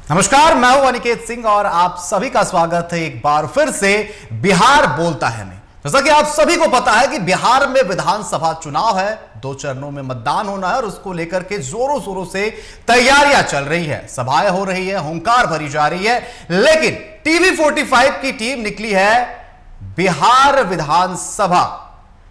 नमस्कार, मैं हूं अनिकेत सिंह और आप सभी का स्वागत है एक बार फिर से बिहार बोलता है में। जैसा कि आप सभी को पता है कि बिहार में विधानसभा चुनाव है, 2 चरणों में मतदान होना है और उसको लेकर के जोरों शोरों से तैयारियां चल रही है, सभाएं हो रही है, हुंकार भरी जा रही है। लेकिन टीवी 45 की टीम निकली है बिहार विधानसभा,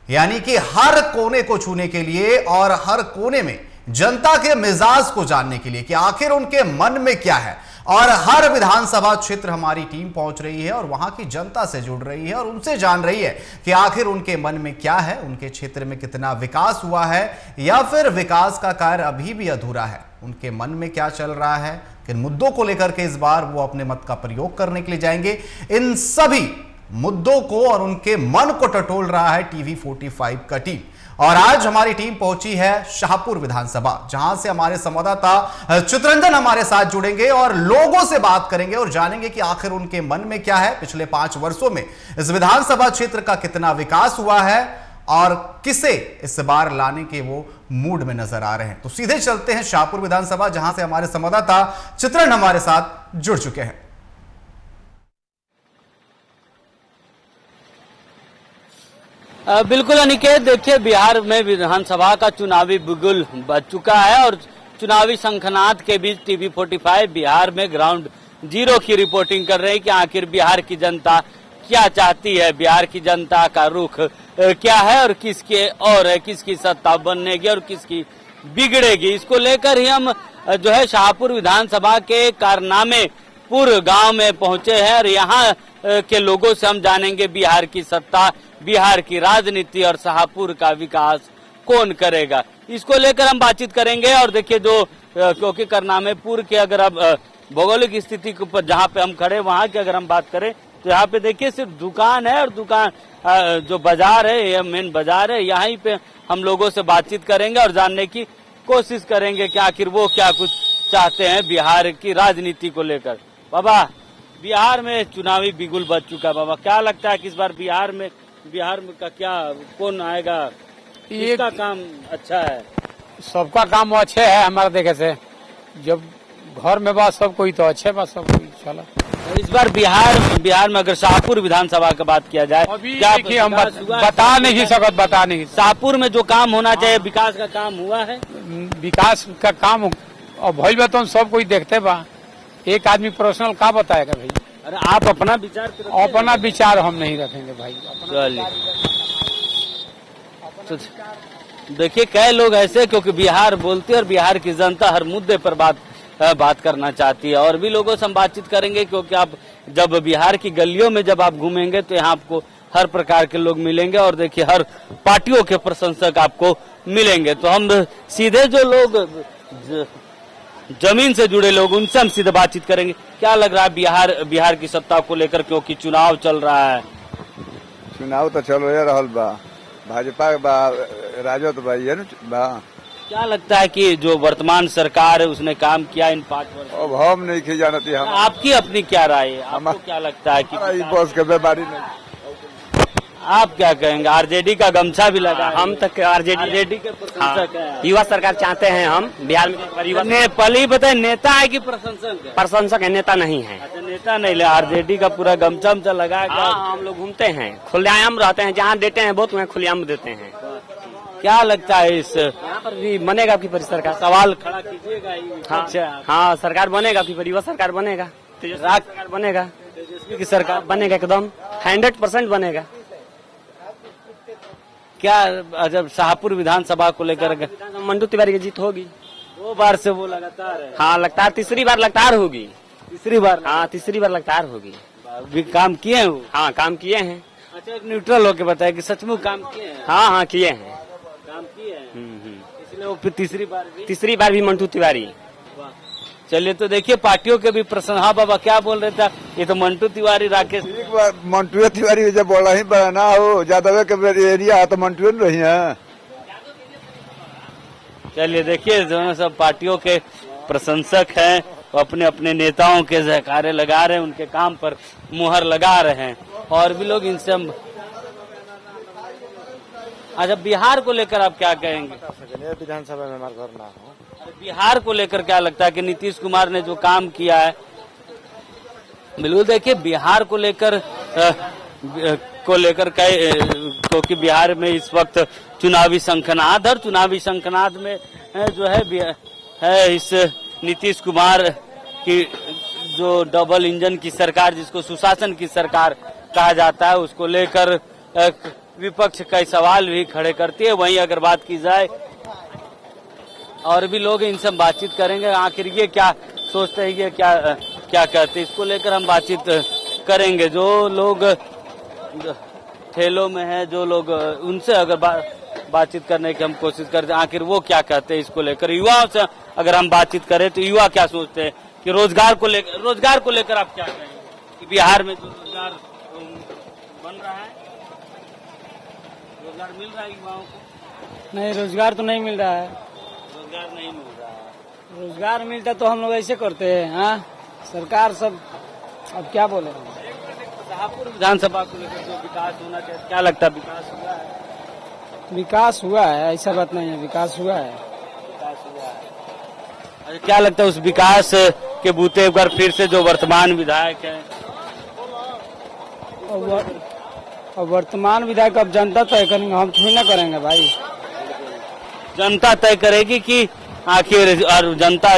यानी कि हर कोने को छूने के लिए और हर कोने में जनता के मिजाज को जानने के लिए कि आखिर उनके मन में क्या है। और हर विधानसभा क्षेत्र हमारी टीम पहुंच रही है और वहां की जनता से जुड़ रही है और उनसे जान रही है कि आखिर उनके मन में क्या है, उनके क्षेत्र में कितना विकास हुआ है या फिर विकास का कार्य अभी भी अधूरा है, उनके मन में क्या चल रहा है, किन मुद्दों को लेकर के इस बार वो अपने मत का प्रयोग करने के लिए जाएंगे। इन सभी मुद्दों को और उनके मन को टटोल रहा है टीवी 45 का टीम। और आज हमारी टीम पहुंची है शाहपुर विधानसभा, जहां से हमारे संवाददाता चितरंजन हमारे साथ जुड़ेंगे और लोगों से बात करेंगे और जानेंगे कि आखिर उनके मन में क्या है, पिछले 5 वर्षों में इस विधानसभा क्षेत्र का कितना विकास हुआ है और किसे इस बार लाने के वो मूड में नजर आ रहे हैं। तो सीधे चलते हैं शाहपुर विधानसभा, जहां से हमारे संवाददाता चितरंजन हमारे साथ जुड़ चुके हैं। बिल्कुल अनिकेत, देखिए बिहार में विधानसभा का चुनावी बिगुल बज चुका है और चुनावी शंखनाद के बीच टीवी 45 बिहार में ग्राउंड जीरो की रिपोर्टिंग कर रहे हैं कि आखिर बिहार की जनता क्या चाहती है, बिहार की जनता का रुख क्या है और किसकी सत्ता बनेगी और किसकी बिगड़ेगी। इसको लेकर ही हम जो है शाहपुर विधानसभा के कारनामेपुर गांव में पहुंचे हैं और यहाँ के लोगों से हम जानेंगे बिहार की सत्ता, बिहार की राजनीति और शाहपुर का विकास कौन करेगा। इसको लेकर हम बातचीत करेंगे। और देखिए क्योंकि करनामेपुर के अगर अब भौगोलिक स्थिति के ऊपर जहाँ पे हम खड़े वहाँ की अगर हम बात करें तो यहाँ पे देखिए सिर्फ दुकान है और दुकान जो बाजार है, यह मेन बाजार है, यहीं पे हम लोगों से बातचीत करेंगे और जानने की कोशिश करेंगे कि आखिर वो क्या कुछ चाहते हैं बिहार की राजनीति को लेकर। बाबा, बिहार में चुनावी बिगुल बज चुका है, बाबा क्या लगता है कि इस बार बिहार में का क्या कौन आएगा, किसका काम अच्छा है? सबका काम अच्छे है हमारे देखे से, जब घर में बात सब कोई तो अच्छे बात सब कोई चला। इस बार बिहार में अगर शाहपुर विधानसभा की बात किया जाए, क्या हम बता नहीं सकते। शाहपुर में जो काम होना चाहिए, विकास का काम हुआ है? विकास का काम और भइल बा तो सब कोई देखते बा, एक आदमी पर्सनल का बताएगा भाई। अरे आप अपना विचार हम नहीं रखेंगे भाई। चलिए, तो देखिए कई लोग ऐसे, क्योंकि बिहार बोलते हैं और बिहार की जनता हर मुद्दे पर बात करना चाहती है। और भी लोगों से हम बातचीत करेंगे, क्योंकि आप जब बिहार की गलियों में जब आप घूमेंगे तो यहाँ आपको हर प्रकार के लोग मिलेंगे और देखिए हर पार्टियों के प्रशंसक आपको मिलेंगे। तो हम सीधे जो लोग जमीन से जुड़े लोग, उनसे हम सीधे बातचीत करेंगे। क्या लग रहा है बिहार की सत्ता को लेकर, क्योंकि चुनाव चल रहा है? चुनाव तो चल रहल बा, भाजपा बा, राजद बा, ये बा। क्या लगता है कि जो वर्तमान सरकार है उसने काम किया इन 5 वर्षों? अब हम नहीं की जानती हम। आपकी अपनी क्या राय है, आपको क्या लगता है कि बस के बीमारी नहीं? आप क्या कहेंगे? आरजेडी का गमछा भी लगा, हम तक आरजेडी के प्रशंसक हैं। युवा सरकार चाहते हैं हम बिहार में। पहले ही बताए, नेता है कि प्रशंसक है? प्रशंसक है, नेता नहीं है। अच्छा, नेता नहीं, आरजेडी का पूरा गमछा लगा है। हम लोग घूमते हैं, खुलेआम रहते हैं, जहाँ देते हैं वोट वहाँ खुलेआम देते हैं। क्या लगता है इस यहाँ पर भी बनेगा आपकी सरकार? सवाल खड़ा कीजिएगा। हाँ, सरकार बनेगा आपकी, युवा सरकार बनेगा, सरकार बनेगा, तेजस्वी की सरकार बनेगा, एकदम 100% बनेगा। क्या जब शाहपुर विधानसभा को लेकर मंटू तिवारी की जीत होगी? 2 बार से वो लगातार है। हाँ, लगातार, तीसरी बार लगातार होगी। तीसरी बार? हाँ, तीसरी बार लगातार होगी। भी काम किए हैं वो? हाँ, काम किए हैं। अच्छा, एक न्यूट्रल होके बताया कि सचमुच काम किए हैं? हाँ, किए हैं, काम किए हैं। इसलिए वो तीसरी बार भी मंटू तिवारी। चलिए, तो देखिए पार्टियों के भी प्रश्न। हाँ बाबा, क्या बोल रहे थे? ये तो मंटू तिवारी, राकेश मंटू तिवारी जब बोला ही ना हो, यादव के एरिया है तो मंटू नहीं है। चलिए, देखिए दोनों सब पार्टियों के प्रशंसक हैं, अपने अपने नेताओं के जयकारे लगा रहे हैं, उनके काम पर मुहर लगा रहे हैं। और भी लोग इनसे अच्छा, बिहार को लेकर आप क्या कहेंगे? विधानसभा में हमारा घर ना हो। बिहार को लेकर क्या लगता है कि नीतीश कुमार ने जो काम किया है? बिल्कुल, देखिए बिहार को लेकर क्योंकि बिहार में इस वक्त चुनावी शंखनाद, और चुनावी शंखनाद में जो है इस नीतीश कुमार की जो डबल इंजन की सरकार, जिसको सुशासन की सरकार कहा जाता है, उसको लेकर विपक्ष कई सवाल भी खड़े करती है। वहीं अगर बात की जाए, और भी लोग इनसे हम बातचीत करेंगे, आखिर ये क्या सोचते हैं, ये क्या कहते हैं, इसको लेकर हम बातचीत करेंगे। जो लोग ठेलों में हैं, जो लोग, उनसे अगर बातचीत करने की हम कोशिश करते हैं, आखिर वो क्या कहते हैं इसको लेकर। युवाओं से अगर हम बातचीत करें तो युवा क्या सोचते हैं कि रोजगार को लेकर आप क्या कहेंगे कि बिहार में जो रोजगार बन रहा है, रोजगार मिल रहा है युवाओं को? नहीं, रोजगार तो नहीं मिल रहा है। रोजगार नहीं मिल रहा है। रोजगार मिलता तो हम लोग ऐसे करते हैं। हाँ, सरकार सब अब क्या बोले। शाहपुर विधानसभा को लेकर जो विकास होना चाहिए, क्या लगता है विकास हुआ है? विकास हुआ है, ऐसा बात नहीं है, विकास हुआ है। अच्छा, क्या लगता है उस विकास के बूते पर फिर से जो वर्तमान विधायक है, और वर्तमान विधायक अब जनता तय करेंगे, हम थोड़ी ना करेंगे भाई। जनता तय करेगी कि आखिर, और जनता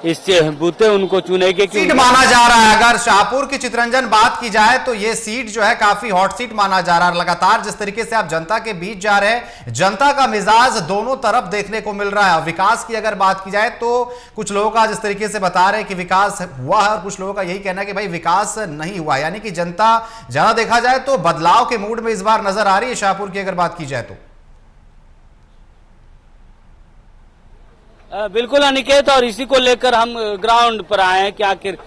इस बूते उनको चुनेगी कि सीट माना जा रहा है। अगर शाहपुर की चितरंजन बात की जाए तो ये सीट जो है काफी हॉट सीट माना जा रहा है। लगातार जिस तरीके से आप जनता के बीच जा रहे हैं, जनता का मिजाज दोनों तरफ देखने को मिल रहा है। विकास की अगर बात की जाए तो कुछ लोग आज जिस तरीके से बता रहे हैं कि विकास हुआ है, और कुछ लोगों का यही कहना है कि भाई विकास नहीं हुआ, यानी कि जनता ज्यादा देखा जाए तो बदलाव के मूड में इस बार नजर आ रही है शाहपुर की अगर बात की जाए तो। बिल्कुल अनिकेत, और इसी को लेकर हम ग्राउंड पर आए हैं कि आखिर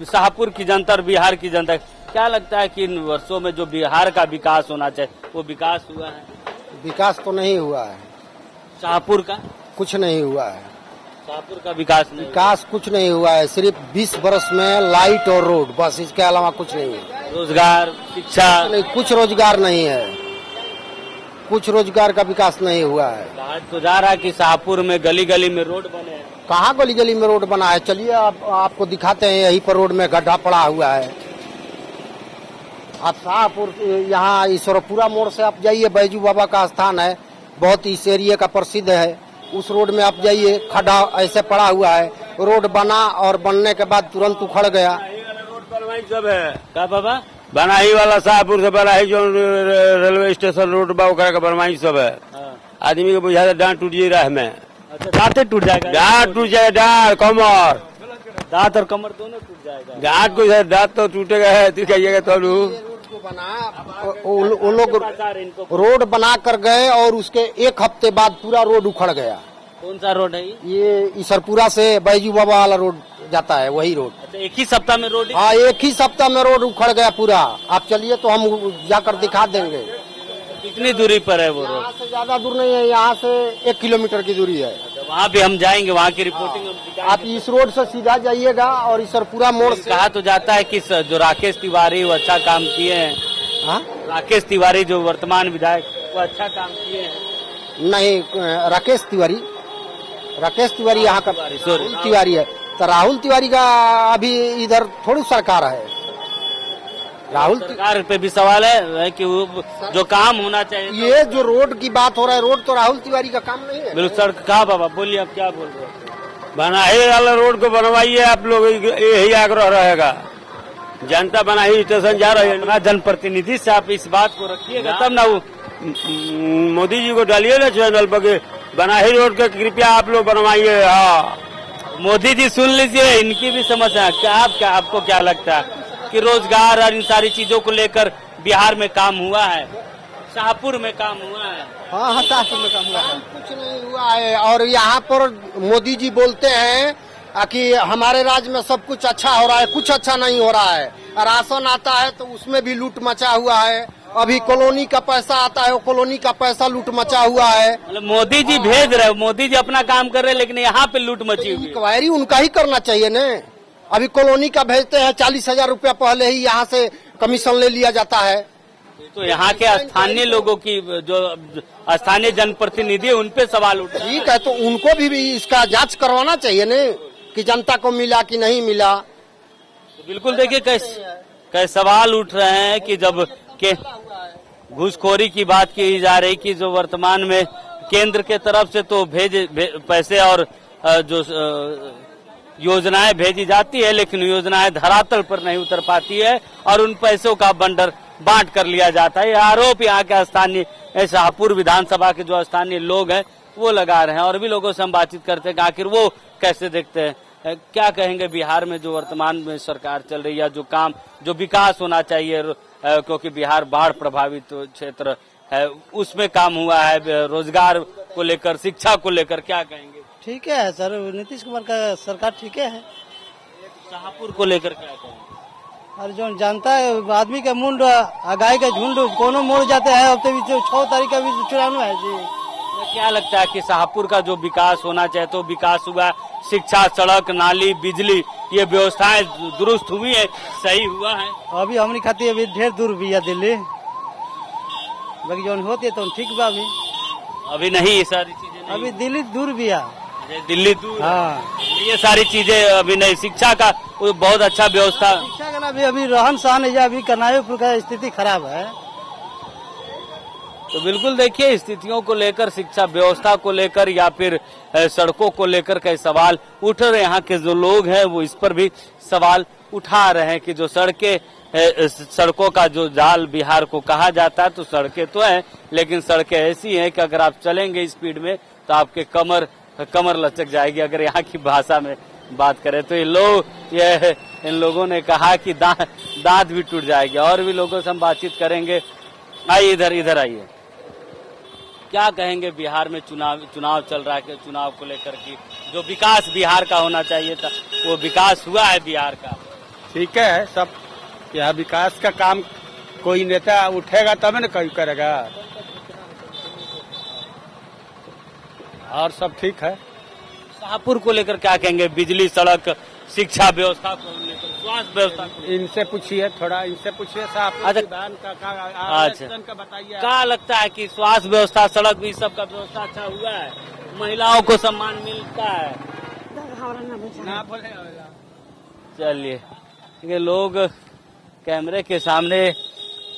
शाहपुर की जनता और बिहार की जनता, क्या लगता है कि इन वर्षों में जो बिहार का विकास होना चाहिए वो विकास हुआ है? विकास तो नहीं हुआ है। शाहपुर का कुछ नहीं हुआ है। शाहपुर का विकास नहीं, विकास कुछ नहीं हुआ है। सिर्फ 20 बरस में लाइट और रोड, बस, इसके अलावा कुछ नहीं है। रोजगार, शिक्षा नहीं, कुछ रोजगार नहीं है। कुछ रोजगार का विकास नहीं हुआ है। कहा तो जा रहा है कि शाहपुर में गली गली में रोड बने हैं। कहाँ गली गली में रोड बना है? चलिए आपको दिखाते हैं, यहीं पर रोड में गड्ढा पड़ा हुआ है। आप शाहपुर यहाँ ईश्वरपुरा मोड़ से आप जाइए, बैजू बाबा का स्थान है, बहुत इस एरिया का प्रसिद्ध है। उस रोड में आप जाइए, खड्डा ऐसे पड़ा हुआ है। रोड बना और बनने के बाद तुरंत उखड़ गया। रोड सब है क्या बाबा? बनाही वाला शाहपुर से बनाही जो रेलवे स्टेशन रोड बा ओकरा का बनवाई सब है। आदमी के बुझा दांत टूट जाए राह में। अच्छा, दांत टूट जाएगा? दांत टूट जाएगा, दांत, कमर, दांत और कमर दोनों टूट जाएगा। दांत को दांत तो टूटेगा है, तो कहिएगा तो वो लोग रोड बना कर गए और उसके एक हफ्ते बाद पूरा रोड उखड़ गया। कौन सा रोड है ये? ईश्वरपुरा से बैजू बाबा वाला रोड जाता है, वही रोड। अच्छा, एक ही सप्ताह में रोड? हाँ, एक ही सप्ताह में रोड उखड़ गया पूरा। आप चलिए तो हम जाकर दिखा देंगे। कितनी दूरी पर है वो रोड? यहाँ से ज्यादा दूर नहीं है, यहाँ से 1 किलोमीटर की दूरी है। वहाँ भी हम जाएंगे, वहाँ की रिपोर्टिंग आप इस रोड से सीधा जाइएगा और ईश्वरपुरा मोड़ से। कहा तो जाता है कि जो राकेश तिवारी वो अच्छा काम किए हैं। हाँ? राकेश तिवारी जो वर्तमान विधायक, वो अच्छा काम किए हैं। नहीं, राकेश तिवारी यहाँ का राहुल तिवारी है। तो राहुल तिवारी का अभी इधर थोड़ी सरकार है। राहुल सरकार पे भी सवाल है कि वो जो काम होना चाहिए। ये जो रोड की बात हो रहा है, रोड तो राहुल तिवारी का काम नहीं है। बिल्कुल सर, कहा बाबा बोलिए, आप क्या बोल रहे हैं? बनाही वाला रोड को बनवाइए आप लोग, यही आग्रह रहेगा। जनता बनाही स्टेशन जा रही है, जनप्रतिनिधि से आप इस बात को रखिएगा, तब ना वो मोदी जी को डालिए ना चैनल पर, बनाही रोड का कृपया आप लोग बनवाइए। हाँ, मोदी जी सुन लीजिए, इनकी भी समस्या क्या आपको क्या लगता है कि रोजगार और इन सारी चीजों को लेकर बिहार में काम हुआ है? शाहपुर में काम हुआ है? हाँ, शाहपुर में काम हुआ है। कुछ नहीं हुआ है। और यहाँ पर मोदी जी बोलते हैं कि हमारे राज्य में सब कुछ अच्छा हो रहा है, कुछ अच्छा नहीं हो रहा है। राशन आता है तो उसमें भी लूट मचा हुआ है। अभी कॉलोनी का पैसा आता है, वो कॉलोनी का पैसा लूट मचा हुआ है। मतलब मोदी जी भेज रहे, मोदी जी अपना काम कर रहे हैं, लेकिन यहाँ पे लूट मची हुई है। इंक्वायरी उनका ही करना चाहिए न। अभी कॉलोनी का भेजते हैं, 40,000 रुपया पहले ही यहाँ से कमीशन ले लिया जाता है। तो यहाँ के स्थानीय लोगों की जो स्थानीय जनप्रतिनिधि है उन पे सवाल उठ रहे हैं। ठीक है, तो उनको भी इसका जांच करवाना चाहिए न कि जनता को मिला कि नहीं मिला। तो बिल्कुल देखिए कई सवाल उठ रहे हैं कि जब के घूसखोरी की बात की जा रही कि जो वर्तमान में केंद्र के तरफ से तो पैसे और जो योजनाएं भेजी जाती है, लेकिन योजनाएं धरातल पर नहीं उतर पाती है और उन पैसों का बंडर बांट कर लिया जाता है। यह आरोप यहाँ के स्थानीय शाहपुर विधानसभा के जो स्थानीय लोग हैं वो लगा रहे हैं और भी लोगों से हम बातचीत करते हैं कि आखिर वो कैसे देखते हैं। क्या कहेंगे बिहार में जो वर्तमान में सरकार चल रही है, जो विकास होना चाहिए, क्योंकि बिहार बाढ़ प्रभावित क्षेत्र है, उसमें काम हुआ है, रोजगार को लेकर, शिक्षा को लेकर, क्या कहेंगे? ठीक है सर, नीतीश कुमार का सरकार ठीक है। शाहपुर को लेकर क्या कहेंगे? और जो जानता है आदमी का मुंड गाय का झुंड कोनो मोड़ जाते हैं। अब तो 6 तारीख का भी चुनाव है जी। क्या लगता है कि शाहपुर का जो विकास होना चाहिए तो विकास हुआ? शिक्षा, सड़क, नाली, बिजली, ये व्यवस्थाएं दुरुस्त हुई है, सही हुआ है? अभी हमने खाती अभी ढेर दूर भी है दिल्ली, बाकी जो होती है तो ठीक बा। अभी नहीं, ये सारी चीजें अभी दिल्ली दूर भी है। दिल्ली दूर, हाँ, ये सारी चीजें अभी नहीं। शिक्षा का बहुत अच्छा व्यवस्था, शिक्षा का अभी रहन सहन है, अभी कनाईपुर का स्थिति खराब है। तो बिल्कुल देखिए स्थितियों को लेकर, शिक्षा व्यवस्था को लेकर या फिर सड़कों को लेकर कई सवाल उठ रहे। यहाँ के जो लोग हैं वो इस पर भी सवाल उठा रहे हैं कि जो सड़कों का जो जाल बिहार को कहा जाता है, तो सड़कें तो हैं लेकिन सड़कें ऐसी हैं कि अगर आप चलेंगे स्पीड में तो आपके कमर लचक जाएगी। अगर यहाँ की भाषा में बात करें तो इन लोगों ने कहा कि दांत भी टूट जाएगी। और भी लोगों से हम बातचीत करेंगे। आइए इधर आइए। क्या कहेंगे बिहार में चुनाव चल रहा है, चुनाव को लेकर की जो विकास बिहार का होना चाहिए था वो विकास हुआ है बिहार का? ठीक है, सब यहाँ विकास का काम कोई नेता उठेगा तब न कोई करेगा, और सब ठीक है। शाहपुर को लेकर क्या कहेंगे? बिजली, सड़क, शिक्षा व्यवस्था को लेकर, स्वास्थ्य व्यवस्था को? इनसे पूछिए, थोड़ा इनसे पूछिए साहब। अच्छा, का बताइए। क्या लगता है कि स्वास्थ्य व्यवस्था, सड़क भी सब का व्यवस्था अच्छा हुआ है? महिलाओं को सम्मान मिलता है? ना बोले। चलिए, ये लोग कैमरे के सामने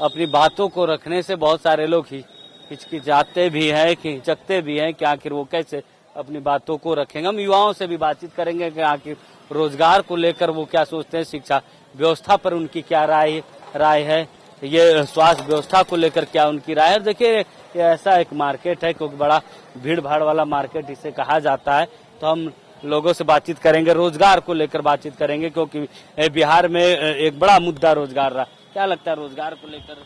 अपनी बातों को रखने से बहुत सारे लोग ही हिचकिचाते भी हैं, हिचकते भी हैं कि आखिर वो कैसे अपनी बातों को रखेंगे। हम युवाओं से भी बातचीत करेंगे कि आखिर रोजगार को लेकर वो क्या सोचते हैं, शिक्षा व्यवस्था पर उनकी क्या राय है, ये स्वास्थ्य व्यवस्था को लेकर क्या उनकी राय है। देखिए ये ऐसा एक मार्केट है क्योंकि बड़ा भीड़ भाड़ वाला मार्केट इसे कहा जाता है। तो हम लोगों से बातचीत करेंगे, रोजगार को लेकर बातचीत करेंगे क्योंकि बिहार में एक बड़ा मुद्दा रोजगार रहा। क्या लगता है रोजगार को लेकर?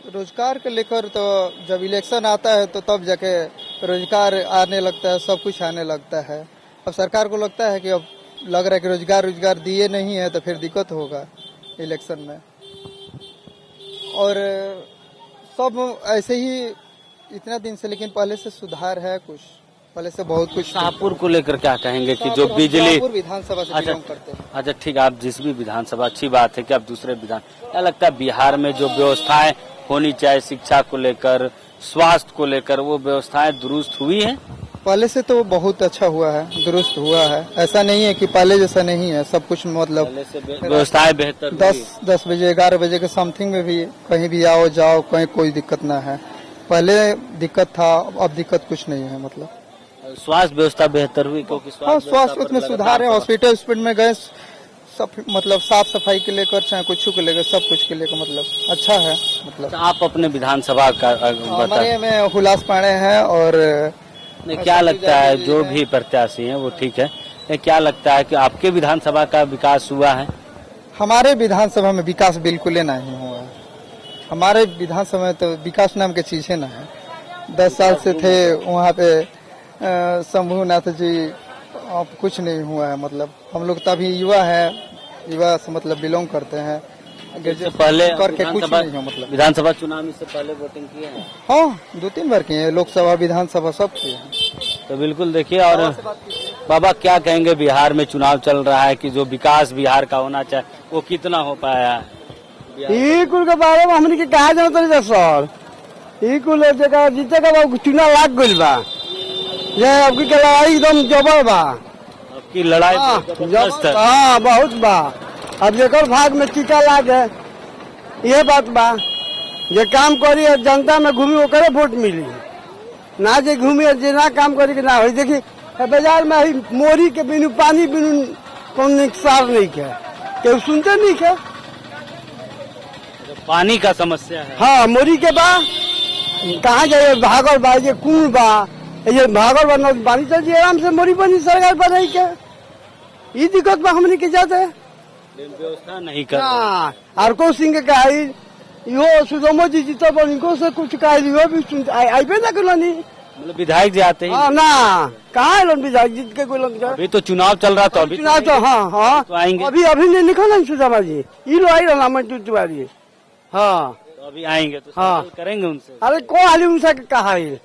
रोजगार को लेकर तो जब इलेक्शन आता है तो तब जाके रोजगार आने लगता है, सब कुछ आने लगता है। अब सरकार को लगता है कि अब लग रहा है कि रोजगार दिए नहीं है तो फिर दिक्कत होगा इलेक्शन में। और सब ऐसे ही इतना दिन से, लेकिन पहले से सुधार है, कुछ पहले से बहुत कुछ। शाहपुर को लेकर क्या कहेंगे कि जो बिजली, विधानसभा से बिलोंग करते हैं। अच्छा ठीक है, आप जिस भी विधानसभा, अच्छी बात है कि आप दूसरे विधान, क्या लगता है बिहार में जो व्यवस्थाएं होनी चाहिए शिक्षा को लेकर, स्वास्थ्य को लेकर, वो व्यवस्थाएं दुरुस्त हुई हैं? पहले से तो बहुत अच्छा हुआ है, दुरुस्त हुआ है। ऐसा नहीं है कि पहले जैसा नहीं है, सब कुछ मतलब व्यवस्थाएं बेहतर। 10 बजे 11 बजे के समथिंग में भी कहीं भी आओ जाओ, कहीं कोई दिक्कत ना है। पहले दिक्कत था, अब दिक्कत कुछ नहीं है। मतलब स्वास्थ्य व्यवस्था बेहतर हुई क्योंकि स्वास्थ्य उसमें सुधार है। हॉस्पिटल में गए, सब मतलब साफ सफाई के लेकर चाहे कुछ के लेकर, सब कुछ के लेकर मतलब अच्छा है। मतलब आप अपने विधानसभा का हमारे में हुलास पांडे हैं। और क्या लगता है जो भी प्रत्याशी हैं वो ठीक है, क्या लगता है कि आपके विधानसभा का विकास हुआ है? हमारे विधानसभा में विकास बिल्कुल नहीं हुआ है। हमारे विधानसभा में तो विकास नाम की चीजें ना है। 10 साल से थे वहाँ पे शंभुनाथ जी, अब कुछ नहीं हुआ है। मतलब हम लोग तभी युवा है, युवा से मतलब बिलोंग करते हैं। पहले करके कुछ नहीं है। मतलब विधानसभा चुनाव में से पहले वोटिंग किए हैं? हाँ, 2-3 बार किए हैं, लोकसभा विधानसभा सब किए हैं। तो बिल्कुल देखिए। और बाबा क्या कहेंगे, बिहार में चुनाव चल रहा है कि जो विकास बिहार का होना चाहिए वो कितना हो पाया है? ई कुल के बारे में हमने के कहा जाना तो सर ई कुल जगह जीतेगा चुनाव लाग गइल बा ये अब की लड़ाई एकदम जबर बा। आपकी लड़ाई हाँ, जबरदस्त है। हाँ बहुत बा। अब जेकर भाग में टीका लागे ये बात बा जे काम करी और जनता में घूमी ओकरे वोट मिली ना जे घूमी और जे ना काम करी के ना हो। देखी बाजार में ही मोरी के बिनु पानी बिनु कौन निकसार नहीं के केहू सुनते नहीं के। पानी का समस्या है। हाँ मोरी के बा कहाँ जाए भागल बा ये कुल बा ये भागल बा न पानी चल जी आराम से मोरी बनी सरकार बनाई के ये दिक्कत बा हमने के जाते व्यवस्था नहीं कर हाँ आरको सिंह के कहा यो सुदामा जी जीता पर इनको से कुछ कहा यो भी सुन आईबे ना कलोनी मतलब विधायक जी आते हाँ हैं। ना कहाँ लोन विधायक जीत के कोई लोग अभी तो चुनाव चल रहा था। अभी चुनाव तो हाँ हाँ तो आएंगे। अभी नहीं निकला सुदामा जी ये लो आई रहा मंटू तिवारी। हाँ तो अभी आएंगे तो हाँ। सवाल करेंगे उनसे। अरे कौन हाली उनसे कहा है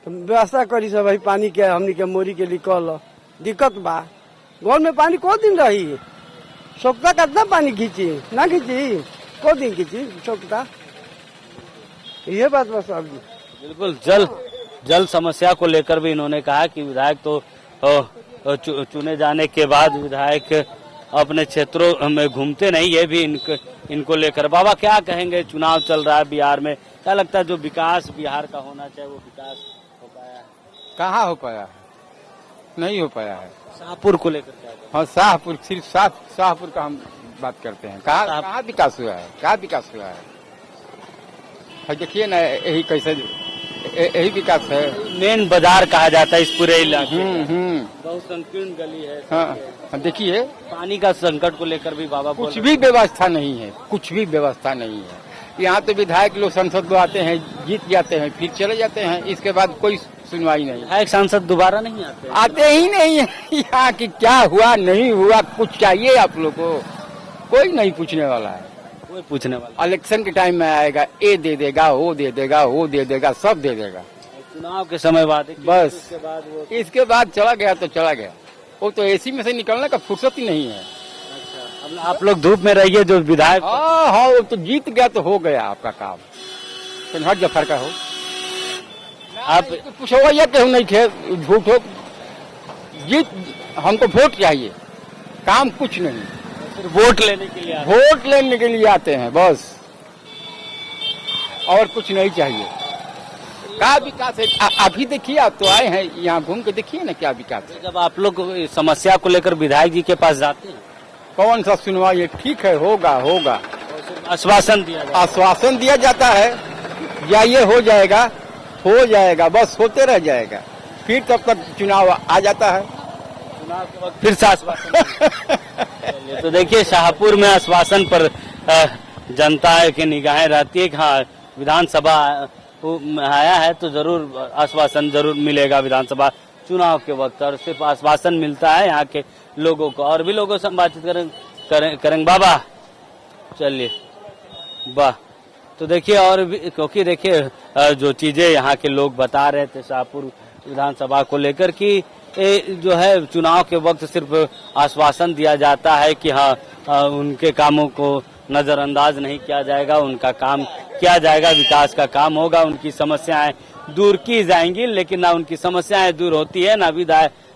व्यवस्था करी सब भाई पानी के हमनी के मोरी के लिए कल दिक्कत बा गाँव में पानी को दिन रही सोखता कितना पानी खींची ना खींची को दिन खींची सोखता ये बात बस अब बिल्कुल जल समस्या को लेकर भी इन्होंने कहा कि विधायक तो चुने जाने के बाद विधायक अपने क्षेत्रों में घूमते नहीं, ये भी इनको लेकर। बाबा क्या कहेंगे, चुनाव चल रहा है बिहार में, क्या लगता है जो विकास बिहार का होना चाहिए वो विकास हो पाया है? कहाँ हो पाया है, नहीं हो पाया है। शाहपुर को लेकर क्या कहें? हाँ शाहपुर, सिर्फ शाहपुर का हम बात करते हैं। कहाँ विकास हुआ है, कहाँ विकास हुआ है? देखिए ना यही कैसे यही विकास है। मेन बाजार कहा जाता है इस पूरे इलाके का। बहुत संकीर्ण गली है। हाँ देखिए पानी का संकट को लेकर भी बाबा कुछ भी व्यवस्था नहीं है, कुछ भी व्यवस्था नहीं है। यहाँ तो विधायक लोग संसद में आते हैं, जीत जाते हैं, फिर चले जाते हैं, इसके बाद कोई सुनवाई नहीं। विधायक सांसद दोबारा नहीं आते ही नहीं है। यहाँ की क्या हुआ नहीं हुआ कुछ चाहिए आप लोग को, कोई नहीं पूछने वाला है। कोई पूछने वाला इलेक्शन के टाइम में आएगा, ये दे देगा, वो दे देगा, वो दे देगा, सब दे देगा। चुनाव के समय बाद बस इसके बाद चला गया तो चला गया। वो तो एसी में से निकलने का फुर्सत ही नहीं है। अब आप लोग धूप में रहिए, जो विधायक हाँ वो तो जीत गया तो हो गया आपका काम, हर जफर का हो। आप कुछ होगा या कहूँ नहीं खे झूठ हो, जीत हमको वोट चाहिए, काम कुछ नहीं। वोट लेने के लिए वोट लेने के लिए आते हैं बस, और कुछ नहीं चाहिए। क्या विकास है? अभी देखिए, आप तो आए हैं यहाँ घूम के देखिए ना क्या विकास है। जब आप लोग समस्या को लेकर विधायक जी के पास जाते हैं, कौन सा सुनवाई है? ठीक है होगा होगा, आश्वासन दिया जाता है। आश्वासन दिया जाता है या ये हो जाएगा, हो जाएगा, बस होते रह जाएगा, फिर तब तक चुनाव आ जाता है। चुनाव के वक्त फिर से आश्वासन चलिए, तो देखिए शाहपुर में आश्वासन पर जनता की निगाहें रहती है कि हाँ विधानसभा आया है तो जरूर आश्वासन जरूर मिलेगा विधानसभा चुनाव के वक्त, और सिर्फ आश्वासन मिलता है यहाँ के लोगों को। और भी लोगों से हम बातचीत करेंगे। बाबा चलिए वाह, तो देखिए और भी, क्योंकि देखिए जो चीजें यहाँ के लोग बता रहे थे शाहपुर विधानसभा को लेकर कि जो है चुनाव के वक्त सिर्फ आश्वासन दिया जाता है कि हाँ उनके कामों को नजरअंदाज नहीं किया जाएगा, उनका काम किया जाएगा, विकास का काम होगा, उनकी समस्याएं दूर की जाएंगी, लेकिन ना उनकी समस्याएं दूर होती है, ना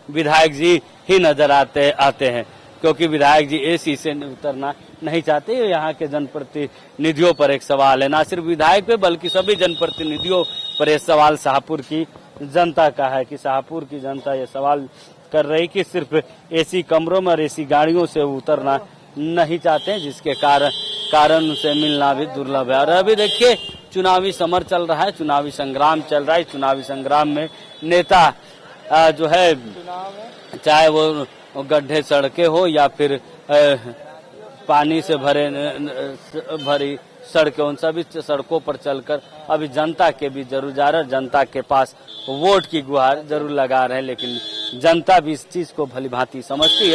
विधायक जी ही नजर आते हैं, क्योंकि विधायक जी एसी से उतरना नहीं चाहते। यहाँ के जनप्रतिनिधियों पर एक सवाल है, ना सिर्फ विधायक पे बल्कि सभी जनप्रतिनिधियों पर एक सवाल शाहपुर की जनता का है कि शाहपुर की जनता ये सवाल कर रही कि सिर्फ एसी कमरों में और एसी गाड़ियों से उतरना नहीं चाहते, जिसके कारण उसे मिलना भी दुर्लभ है। और अभी देखिए चुनावी समर चल रहा है, चुनावी संग्राम चल रहा है। चुनावी संग्राम में नेता जो है, चाहे वो गड्ढे सड़कें हो या फिर पानी से भरी सड़कें, उन सभी सड़कों पर चलकर अभी जनता के बीच जरूर जा रहे हैं, जनता के पास वोट की गुहार जरूर लगा रहे हैं। लेकिन जनता भी इस चीज को भलीभांति समझती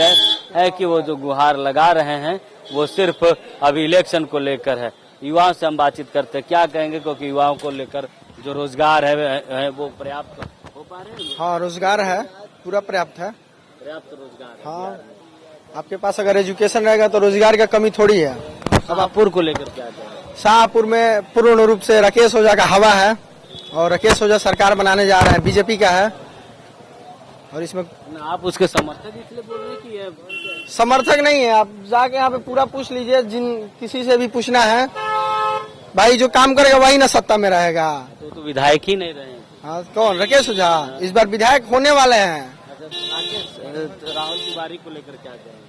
है कि वो जो गुहार लगा रहे हैं वो सिर्फ अभी इलेक्शन को लेकर है। युवाओं से हम बातचीत करते हैं, क्या कहेंगे, क्योंकि युवाओं को लेकर जो रोजगार है वो पर्याप्त हो पा रहे हैं? हाँ रोजगार है, पूरा पर्याप्त है। पर्याप्त रोजगार? हाँ आपके पास अगर एजुकेशन रहेगा तो रोजगार का कमी थोड़ी है। शाहपुर को लेकर क्या कहेंगे? शाहपुर में पूर्ण रूप से राकेश ओझा का हवा है और राकेश ओझा सरकार बनाने जा रहे हैं, बीजेपी का है। और इसमें आप उसके समर्थक इसलिए बोल रहे हैं कि ये समर्थक नहीं है, आप जाके यहाँ पे पूरा पूछ लीजिए, जिन किसी से भी पूछना है, भाई जो काम करेगा वही ना सत्ता में रहेगा। तो विधायक ही नहीं रहे। हाँ, कौन? राकेश ओझा इस बार विधायक होने वाले हैं। राहुल तिवारी को लेकर क्या कहेंगे?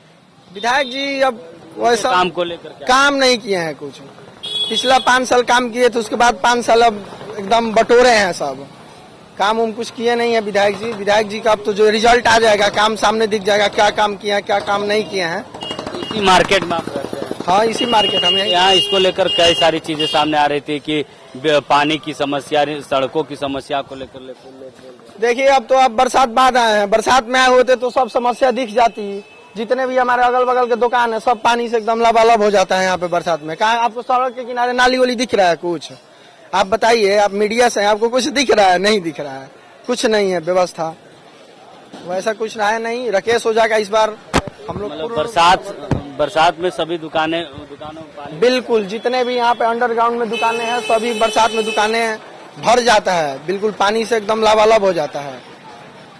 विधायक जी अब वैसा काम को लेकर क्या? काम नहीं किए हैं कुछ। पिछला 5 साल काम किए थे, उसके बाद 5 साल अब एकदम बटोरे हैं सब। काम उम कुछ किए नहीं है विधायक जी। विधायक जी का अब तो जो रिजल्ट आ जाएगा, काम सामने दिख जाएगा, क्या काम किए हैं क्या काम नहीं किए हैं। इसी मार्केट में आप करते हैं? हाँ, इसी मार्केट हम यहाँ इसको लेकर कई सारी चीजें सामने आ रही थी कि पानी की समस्या, सड़कों की समस्या को लेकर देखिए, अब तो अब बरसात बाद आए हैं, बरसात में आए होते तो सब समस्या दिख जाती। जितने भी हमारे अगल बगल के दुकान है सब पानी से एकदम लबालब हो जाता है यहाँ पे बरसात में। कहाँ आपको सड़क के किनारे नाली वाली दिख रहा है कुछ? आप बताइए, आप मीडिया से आपको कुछ दिख रहा है? नहीं दिख रहा है, कुछ नहीं है व्यवस्था, वैसा कुछ रहा है नहीं। राकेश ओझा का इस बार हम लोग बरसात में सभी दुकानों में पानी, बिल्कुल जितने भी यहाँ पे अंडरग्राउंड में दुकानें हैं सभी बरसात में दुकानें भर जाता है, बिल्कुल पानी से एकदम लबालब हो जाता है।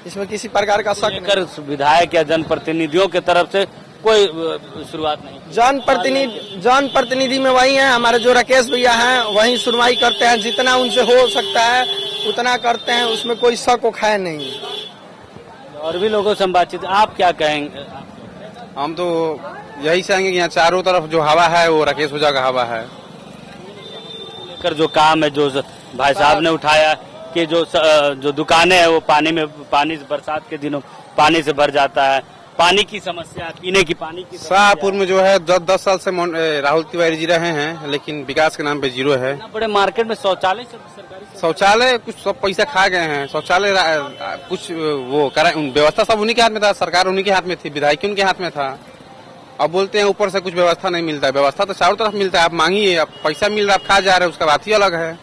इसमें किसी प्रकार का शक नहीं। विधायक या जनप्रतिनिधियों की तरफ से कोई शुरुआत नहीं। जनप्रतिनिधि में वही है हमारे जो राकेश भैया हैं, वही सुनवाई करते हैं, जितना उनसे हो सकता है उतना करते हैं, उसमें कोई शक को खाए नहीं। और भी लोगों से हम बातचीत, आप क्या कहेंगे? हम तो यही चाहेंगे कि यहाँ चारों तरफ जो हवा है वो राकेश ओझा का हवा है। लेकर जो काम है, जो भाई साहब ने उठाया कि जो दुकानें हैं वो पानी बरसात के दिनों पानी से भर जाता है, पानी की समस्या, पीने की पानी की समस्या। शाहपुर में जो है 10 साल से राहुल तिवारी जी रहे हैं, लेकिन विकास के नाम पे जीरो है। बड़े मार्केट में शौचालय सरकारी शौचालय कुछ सब पैसा खा गए हैं। शौचालय कुछ वो व्यवस्था सब उन्हीं के हाथ में था, सरकार उन्हीं के हाथ में थी, विधायक उनके हाथ में था। अब बोलते हैं ऊपर से कुछ व्यवस्था नहीं मिलता है। व्यवस्था तो चारों तरफ मिलता है, आप मांगिए, आप पैसा मिल रहा है, आप खा जा रहे हैं, उसका बात ही अलग है।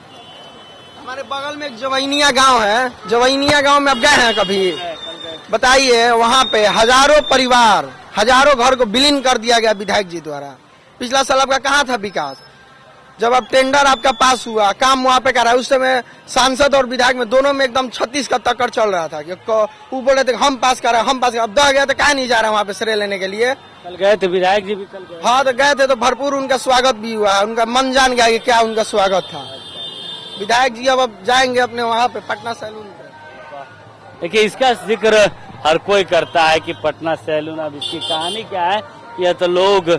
हमारे बगल में एक जवैनिया गांव है, जवैनिया गांव में आप गए हैं कभी? बताइए, वहाँ पे हजारों परिवार, हजारों घर को विलीन कर दिया गया विधायक जी द्वारा। पिछला साल आपका कहाँ था विकास? जब अब टेंडर आपका पास हुआ, काम वहाँ पे करा, उस समय सांसद और विधायक में दोनों में एकदम 36 का टक्कर चल रहा था। वो बोल रहे थे हम पास करा, हम पास करा। अब दह गया तो कहा नहीं जा रहा वहाँ पे श्रेय लेने के लिए? कल गए थे विधायक जी भी, कल गए। हाँ, तो गए थे तो भरपूर उनका स्वागत भी हुआ, उनका मन जान गया कि क्या उनका स्वागत था। विधायक जी अब जाएंगे अपने वहाँ पे पटना सैलून पे। देखिए, इसका जिक्र हर कोई करता है कि पटना सैलून, अब इसकी कहानी क्या है यह तो लोग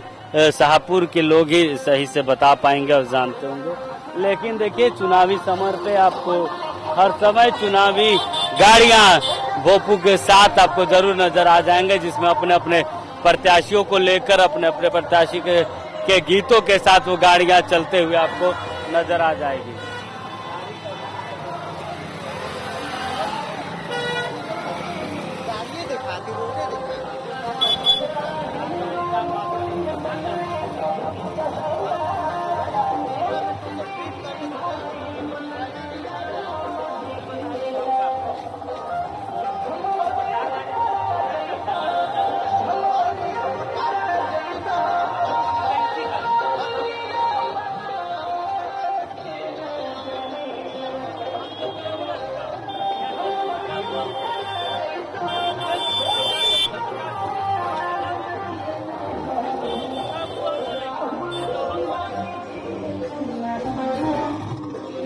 शाहपुर के लोग ही सही से बता पाएंगे और जानते होंगे। लेकिन देखिए, चुनावी समर पे आपको हर समय चुनावी गाड़ियां भोपू के साथ आपको जरूर नजर आ जाएंगे, जिसमें अपने अपने प्रत्याशियों को लेकर अपने अपने प्रत्याशी के गीतों के साथ वो गाड़ियां चलते हुए आपको नजर आ जाएगी।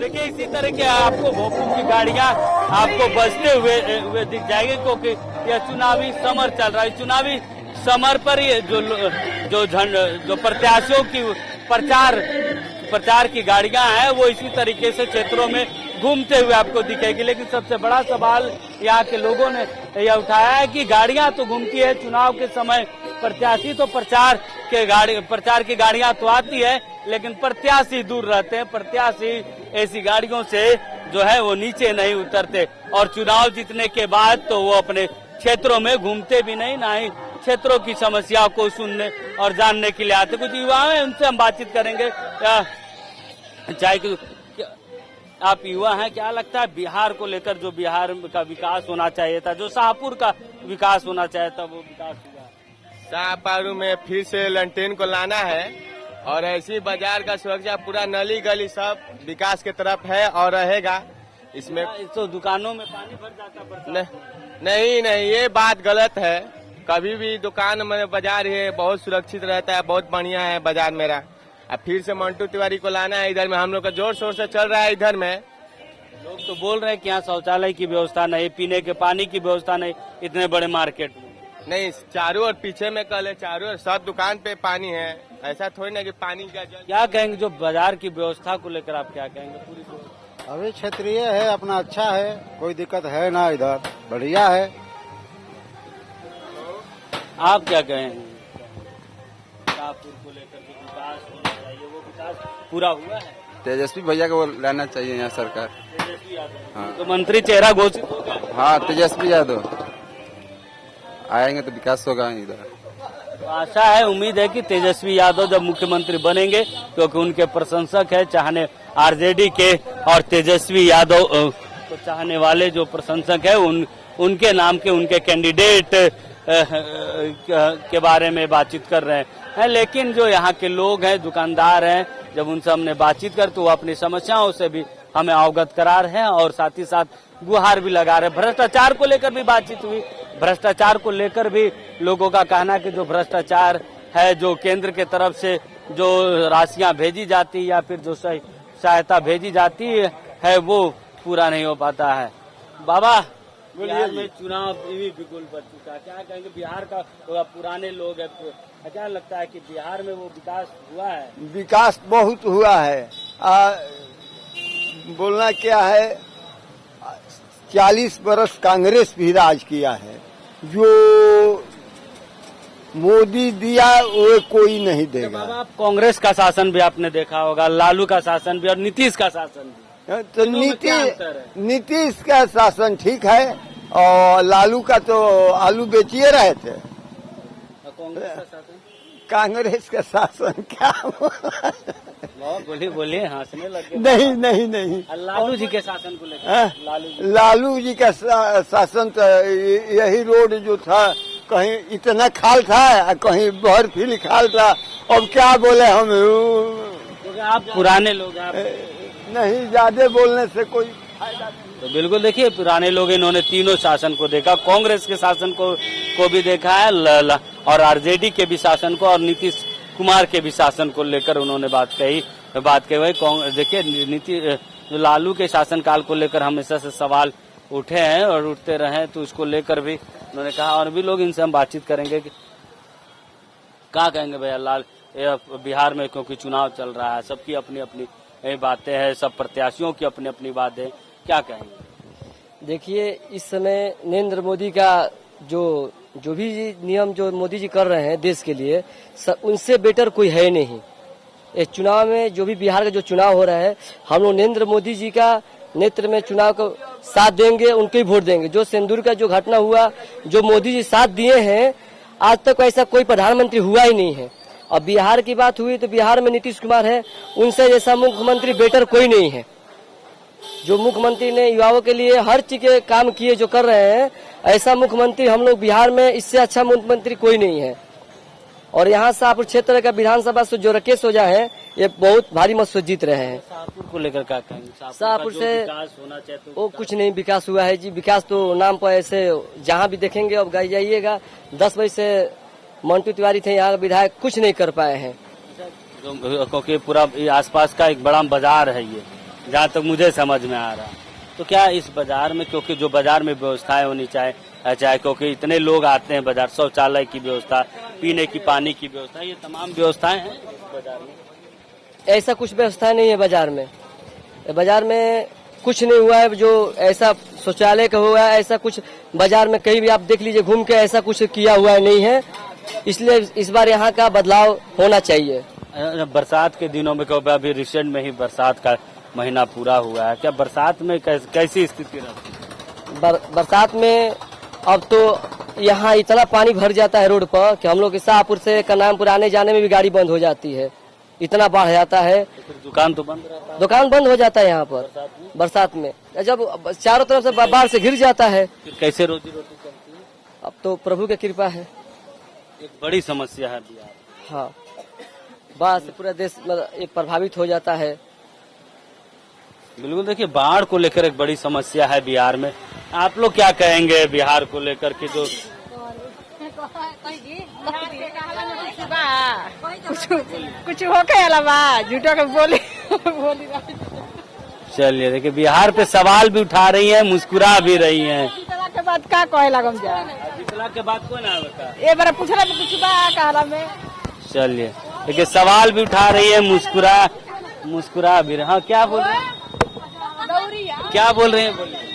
देखिए, इसी तरह के आपको भोपू की गाड़ियां आपको बजते हुए दिख जाएगी, क्योंकि यह चुनावी समर चल रहा है। चुनावी समर पर ये जो प्रत्याशियों की प्रचार की गाड़ियां हैं वो इसी तरीके से क्षेत्रों में घूमते हुए आपको दिखेगी। लेकिन सबसे बड़ा सवाल यहाँ के लोगों ने यह उठाया है कि गाड़ियां तो घूमती है चुनाव के समय, प्रत्याशी तो प्रचार की गाड़ियां तो आती है, लेकिन प्रत्याशी दूर रहते हैं। प्रत्याशी ऐसी गाड़ियों से जो है वो नीचे नहीं उतरते, और चुनाव जीतने के बाद तो वो अपने क्षेत्रों में घूमते भी नहीं, ना ही क्षेत्रों की समस्याओं को सुनने और जानने के लिए आते। कुछ युवा हैं, उनसे हम बातचीत करेंगे। आप युवा हैं, क्या लगता है बिहार को लेकर, जो बिहार का विकास होना चाहिए था, जो शाहपुर का विकास होना चाहिए था, वो विकास हुआ? शाहपुर में फिर से लंटेन को लाना है और ऐसी बाजार का सुरक्षा पूरा नली गली सब विकास की तरफ है और रहेगा। इसमें तो दुकानों में पानी भर जाता नहीं, ये बात गलत है। कभी भी दुकान में बाजार है बहुत सुरक्षित रहता है, बहुत बढ़िया है बाजार मेरा। अब फिर से मंटू तिवारी को लाना है इधर में, हम लोग का जोर शोर से चल रहा है इधर में। लोग तो बोल रहे हैं कि यहाँ शौचालय की व्यवस्था नहीं, पीने के पानी की व्यवस्था नहीं, इतने बड़े मार्केट में नहीं। चारों और पीछे में कल है, चारों और सब दुकान पे पानी है। ऐसा थोड़ी ना कि पानी का जल। क्या कहेंगे जो बाजार की व्यवस्था को लेकर आप क्या कहेंगे? पूरी अभी क्षेत्रीय है अपना, अच्छा है, कोई दिक्कत है ना, इधर बढ़िया है। आप क्या कहेंगे? शाहपुर को लेकर के विकास होना चाहिए, वो विकास पूरा हुआ है? तेजस्वी भैया को लाना चाहिए यहाँ सरकार। तेजस्वी यादव हाँ। तो मंत्री चेहरा घोषित हो गया। हाँ, तेजस्वी यादव आएंगे तो विकास होगा इधर। तो आशा है, उम्मीद है कि तेजस्वी यादव जब मुख्यमंत्री बनेंगे, क्योंकि उनके प्रशंसक है, चाहने आरजेडी के और तेजस्वी यादव को चाहने वाले जो प्रशंसक है उनके नाम के उनके कैंडिडेट के बारे में बातचीत कर रहे हैं। लेकिन जो यहाँ के लोग हैं, दुकानदार हैं, जब उनसे हमने बातचीत कर तो वो अपनी समस्याओं से भी हमें अवगत करा रहे हैं और साथ ही साथ गुहार भी लगा रहे हैं। भ्रष्टाचार को लेकर भी बातचीत हुई। भ्रष्टाचार को लेकर भी लोगों का कहना कि जो भ्रष्टाचार है, जो केंद्र के तरफ से जो राशियां भेजी जाती या फिर जो सहायता भेजी जाती है वो पूरा नहीं हो पाता है। बाबा, बिहार में चुनाव भी बिल्कुल बच चुका, क्या कहेंगे? बिहार का पुराने लोग है, क्या लगता है कि बिहार में वो विकास हुआ है? विकास बहुत हुआ है। बोलना क्या है, 40 बरस कांग्रेस भी राज किया है। जो मोदी दिया वो कोई नहीं देगा। बाबा, आप कांग्रेस का शासन भी आपने देखा होगा, लालू का शासन भी और नीतीश का शासन भी। तो नीतीश का शासन ठीक है और लालू का तो आलू बेचिए रहे थे। कांग्रेस का शासन क्या? बोलिए, हंसने लगे। नहीं। लालू जी के शासन को लेकर लालू जी का शासन तो यही रोड जो था, कहीं इतना खाल था, कहीं भर फिर खाल था। अब क्या बोले हम, क्योंकि आप पुराने लोग हैं, नहीं ज्यादा बोलने से कोई फायदा नहीं। तो बिल्कुल देखिए, पुराने लोग इन्होंने तीनों शासन को देखा, कांग्रेस के शासन को भी देखा है और आरजेडी के भी शासन को और नीतीश कुमार के भी शासन को लेकर उन्होंने बात कही। देखिए, लालू के शासनकाल को लेकर हमेशा से सवाल उठे हैं और उठते रहे, तो उसको लेकर भी उन्होंने कहा। और भी लोग इनसे हम बातचीत करेंगे कि क्या कहेंगे भैया बिहार में, क्योंकि चुनाव चल रहा है, सबकी अपनी अपनी बातें हैं, सब प्रत्याशियों की अपनी अपनी बातें, क्या कहेंगे? देखिए, इस समय नरेंद्र मोदी का जो भी नियम जो मोदी जी कर रहे हैं देश के लिए, उनसे बेटर कोई है नहीं। इस चुनाव में जो भी बिहार का जो चुनाव हो रहा है, हम लोग नरेंद्र मोदी जी का नेतृत्व में चुनाव को साथ देंगे, उनको ही वोट देंगे। जो सिंदूर का जो घटना हुआ, जो मोदी जी साथ दिए हैं, आज तक ऐसा कोई प्रधानमंत्री हुआ ही नहीं है। और बिहार की बात हुई तो बिहार में नीतीश कुमार है, उनसे जैसा मुख्यमंत्री बेटर कोई नहीं है। जो मुख्यमंत्री ने युवाओं के लिए हर चीज के काम किए, जो कर रहे हैं, ऐसा मुख्यमंत्री हम लोग बिहार में, इससे अच्छा मुख्यमंत्री कोई नहीं है। और यहाँ शाहपुर क्षेत्र का विधानसभा से जो राकेश ओझा है, ये बहुत भारी मत से जीत रहे हैं। शाहपुर को लेकर क्या कहेंगे? शाहपुर से विकास होना चाहिए तो वो कुछ नहीं विकास हुआ है जी। विकास तो नाम पर ऐसे जहाँ भी देखेंगे, अब जाइएगा 10 बजे से मंटू तिवारी थे यहाँ विधायक, कुछ नहीं कर पाए हैं। क्योंकि पूरा आसपास का एक बड़ा बाजार है ये, जहाँ तक मुझे समझ में आ रहा है। तो क्या इस बाजार में, क्योंकि जो बाजार में व्यवस्थाएं होनी चाहे क्योंकि इतने लोग आते हैं बाजार, शौचालय की व्यवस्था, पीने की पानी की व्यवस्था, ये तमाम व्यवस्थाएं हैं बाजार में? ऐसा कुछ व्यवस्था नहीं है बाजार में। बाजार में कुछ नहीं हुआ है, जो ऐसा शौचालय का हुआ है, ऐसा कुछ बाजार में कहीं भी आप देख लीजिए घूम के, ऐसा कुछ किया हुआ नहीं है। इसलिए इस बार यहाँ का बदलाव होना चाहिए। बरसात के दिनों में, क्योंकि अभी रिसेंट में ही बरसात का महीना पूरा हुआ है, क्या बरसात में कैसी स्थिति रहती है? बरसात में अब तो यहाँ इतना पानी भर जाता है रोड पर कि हम लोग शाहपुर से कनामपुर आने जाने में भी गाड़ी बंद हो जाती है, इतना बाढ़ जाता है। तो फिर दुकान तो बंद रहता है? दुकान बंद हो जाता है यहाँ पर बरसात में, जब चारों तरफ से बाढ़ से घिर जाता है। फिर कैसे रोजी रोटी चलती है? अब तो प्रभु की कृपा है। एक बड़ी समस्या है बिहार। हाँ, बाढ़ से पूरा देश मतलब एक प्रभावित हो जाता है। बिल्कुल, देखिए बाढ़ को लेकर एक बड़ी समस्या है बिहार में। आप लोग क्या कहेंगे बिहार को लेकर कि जो कुछ हो के अलावा झूठो के बोली चलिए, देखिए बिहार पे सवाल भी उठा रही है, मुस्कुरा भी रही है। के बाद का कहे लगम जा जितला के बाद कोई ना बता, ये बार पूछला तो कुछ बा कहला में। चलिए, देखिए सवाल भी उठा रही है, मुस्कुरा भी रही। हाँ, क्या बोल रहे हैं, क्या बोल रहे हैं, बोलिए।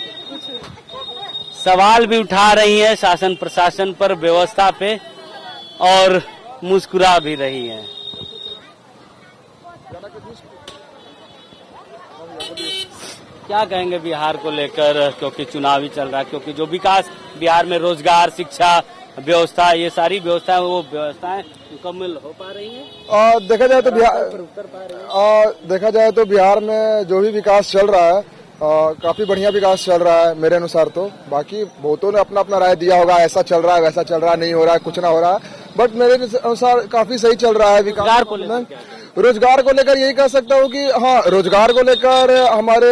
सवाल भी उठा रही है शासन प्रशासन पर, व्यवस्था पे, और मुस्कुरा भी रही है। क्या कहेंगे बिहार को लेकर, क्योंकि चुनावी चल रहा है, क्योंकि जो विकास बिहार में रोजगार, शिक्षा व्यवस्था, ये सारी व्यवस्थाएं, वो व्यवस्थाएं मुकम्मल हो पा रही हैं? देखा जाए तो बिहार में जो भी विकास चल रहा है काफी बढ़िया विकास चल रहा है मेरे अनुसार तो। बाकी बहुतों ने अपना अपना राय दिया होगा, ऐसा चल रहा है, वैसा चल रहा है, नहीं हो रहा है, कुछ ना हो रहा है, बट मेरे अनुसार काफी सही चल रहा है विकास। रोजगार को लेकर यही कह सकता हूँ कि हाँ, रोजगार को लेकर हमारे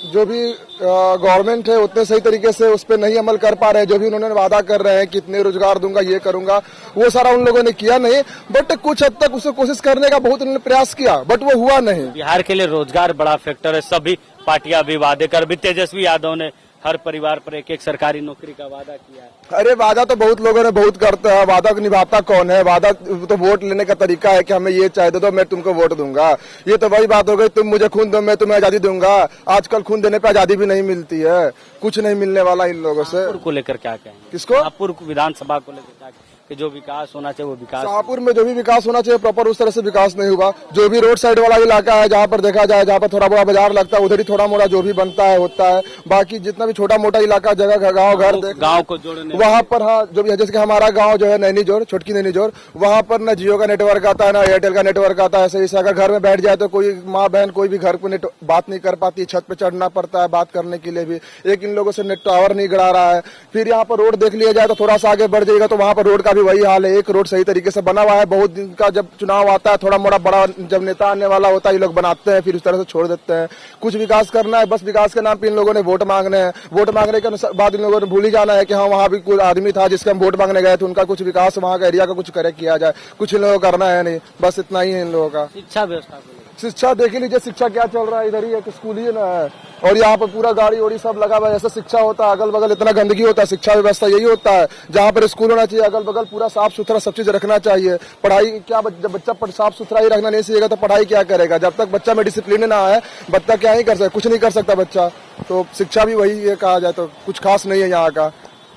जो भी गवर्नमेंट है उतने सही तरीके से उस पर नहीं अमल कर पा रहे हैं। जो भी उन्होंने वादा कर रहे हैं कितने रोजगार दूंगा, ये करूंगा, वो सारा उन लोगों ने किया नहीं। बट कुछ हद तक उसे कोशिश करने का बहुत उन्होंने प्रयास किया, बट वो हुआ नहीं। बिहार के लिए रोजगार बड़ा फैक्टर है। सभी पार्टियां भी वादे कर भी, तेजस्वी यादव ने हर परिवार पर एक एक सरकारी नौकरी का वादा किया है। अरे वादा तो बहुत लोगों ने बहुत करते हैं, वादा को निभाता कौन है? वादा तो वोट लेने का तरीका है कि हमें ये चाहे दो, मैं तुमको वोट दूंगा। ये तो वही बात हो गई, तुम मुझे खून दो, मैं तुम्हें आजादी दूंगा। आजकल खून देने पे आजादी भी नहीं मिलती है, कुछ नहीं मिलने वाला इन लोगों से। को लेकर क्या कहेंगे? किसको? शाहपुर विधानसभा को लेकर क्या कहेंगे कि जो विकास होना चाहिए वो विकास? शाहपुर में जो भी विकास होना चाहिए प्रॉपर उस तरह से विकास नहीं हुआ। जो भी रोड साइड वाला इलाका है, जहाँ पर देखा जाए, जहाँ पर थोड़ा बड़ा बाजार लगता है, उधर ही थोड़ा मोड़ा जो भी बनता है होता है। बाकी जितना भी छोटा मोटा इलाका, जगह, गाँव, घर, गाँव को जोड़ने, वहाँ पर हाँ, जो भी जैसे कि हमारा गाँव जो है नैनी जोड़, छोटकी नैनी जोड़, वहाँ पर न जियो का नेटवर्क आता है, न एयरटेल का नेटवर्क आता है। ऐसे अगर घर में बैठ जाए तो कोई माँ बहन कोई भी घर पे बात नहीं कर पाती, छत पे चढ़ना पड़ता है बात करने के लिए भी। एक इन लोगों से नेट टावर नहीं गड़ा रहा है। फिर यहाँ पर रोड देख लिया जाए तो थोड़ा सा आगे बढ़ जाएगा तो वहाँ पर रोड का भी वही हाल है। एक रोड सही तरीके से बना हुआ है, बहुत दिन का जब चुनाव आता है, थोड़ा मोड़ा बड़ा जब नेता आने वाला होता है, ये लोग बनाते हैं, फिर उस तरह से छोड़ देते हैं। कुछ विकास करना है, बस विकास के नाम पे इन लोगों ने वोट मांगने हैं। वोट मांगने के बाद इन लोगों ने भूल ही जाना है कि हाँ, वहाँ भी कोई आदमी था जिसके हम वोट मांगने गए थे, उनका कुछ विकास वहाँ का एरिया का कुछ करे किया जाए। कुछ इन लोगों को करना है नहीं, बस इतना ही है इन लोगों का। शिक्षा व्यवस्था, शिक्षा देख लीजिए, शिक्षा क्या चल रहा है, इधर ही एक स्कूल ही ना है और यहाँ पर पूरा गाड़ी ओड़ी सब लगा हुआ है। ऐसा शिक्षा होता है, अगल बगल इतना गंदगी होता है। शिक्षा व्यवस्था यही होता है, जहाँ पर स्कूल होना चाहिए, अगल बगल पूरा साफ सुथरा सब चीज रखना चाहिए। पढ़ाई क्या, जब बच्चा साफ सुथरा ही रखना नहीं सीखेगा तो पढ़ाई क्या करेगा? जब तक बच्चा में डिसिप्लिन ना आए, बच्चा क्या ही कर सकता, कुछ नहीं कर सकता बच्चा। तो शिक्षा भी वही है, कहा जाए तो कुछ खास नहीं है यहाँ का।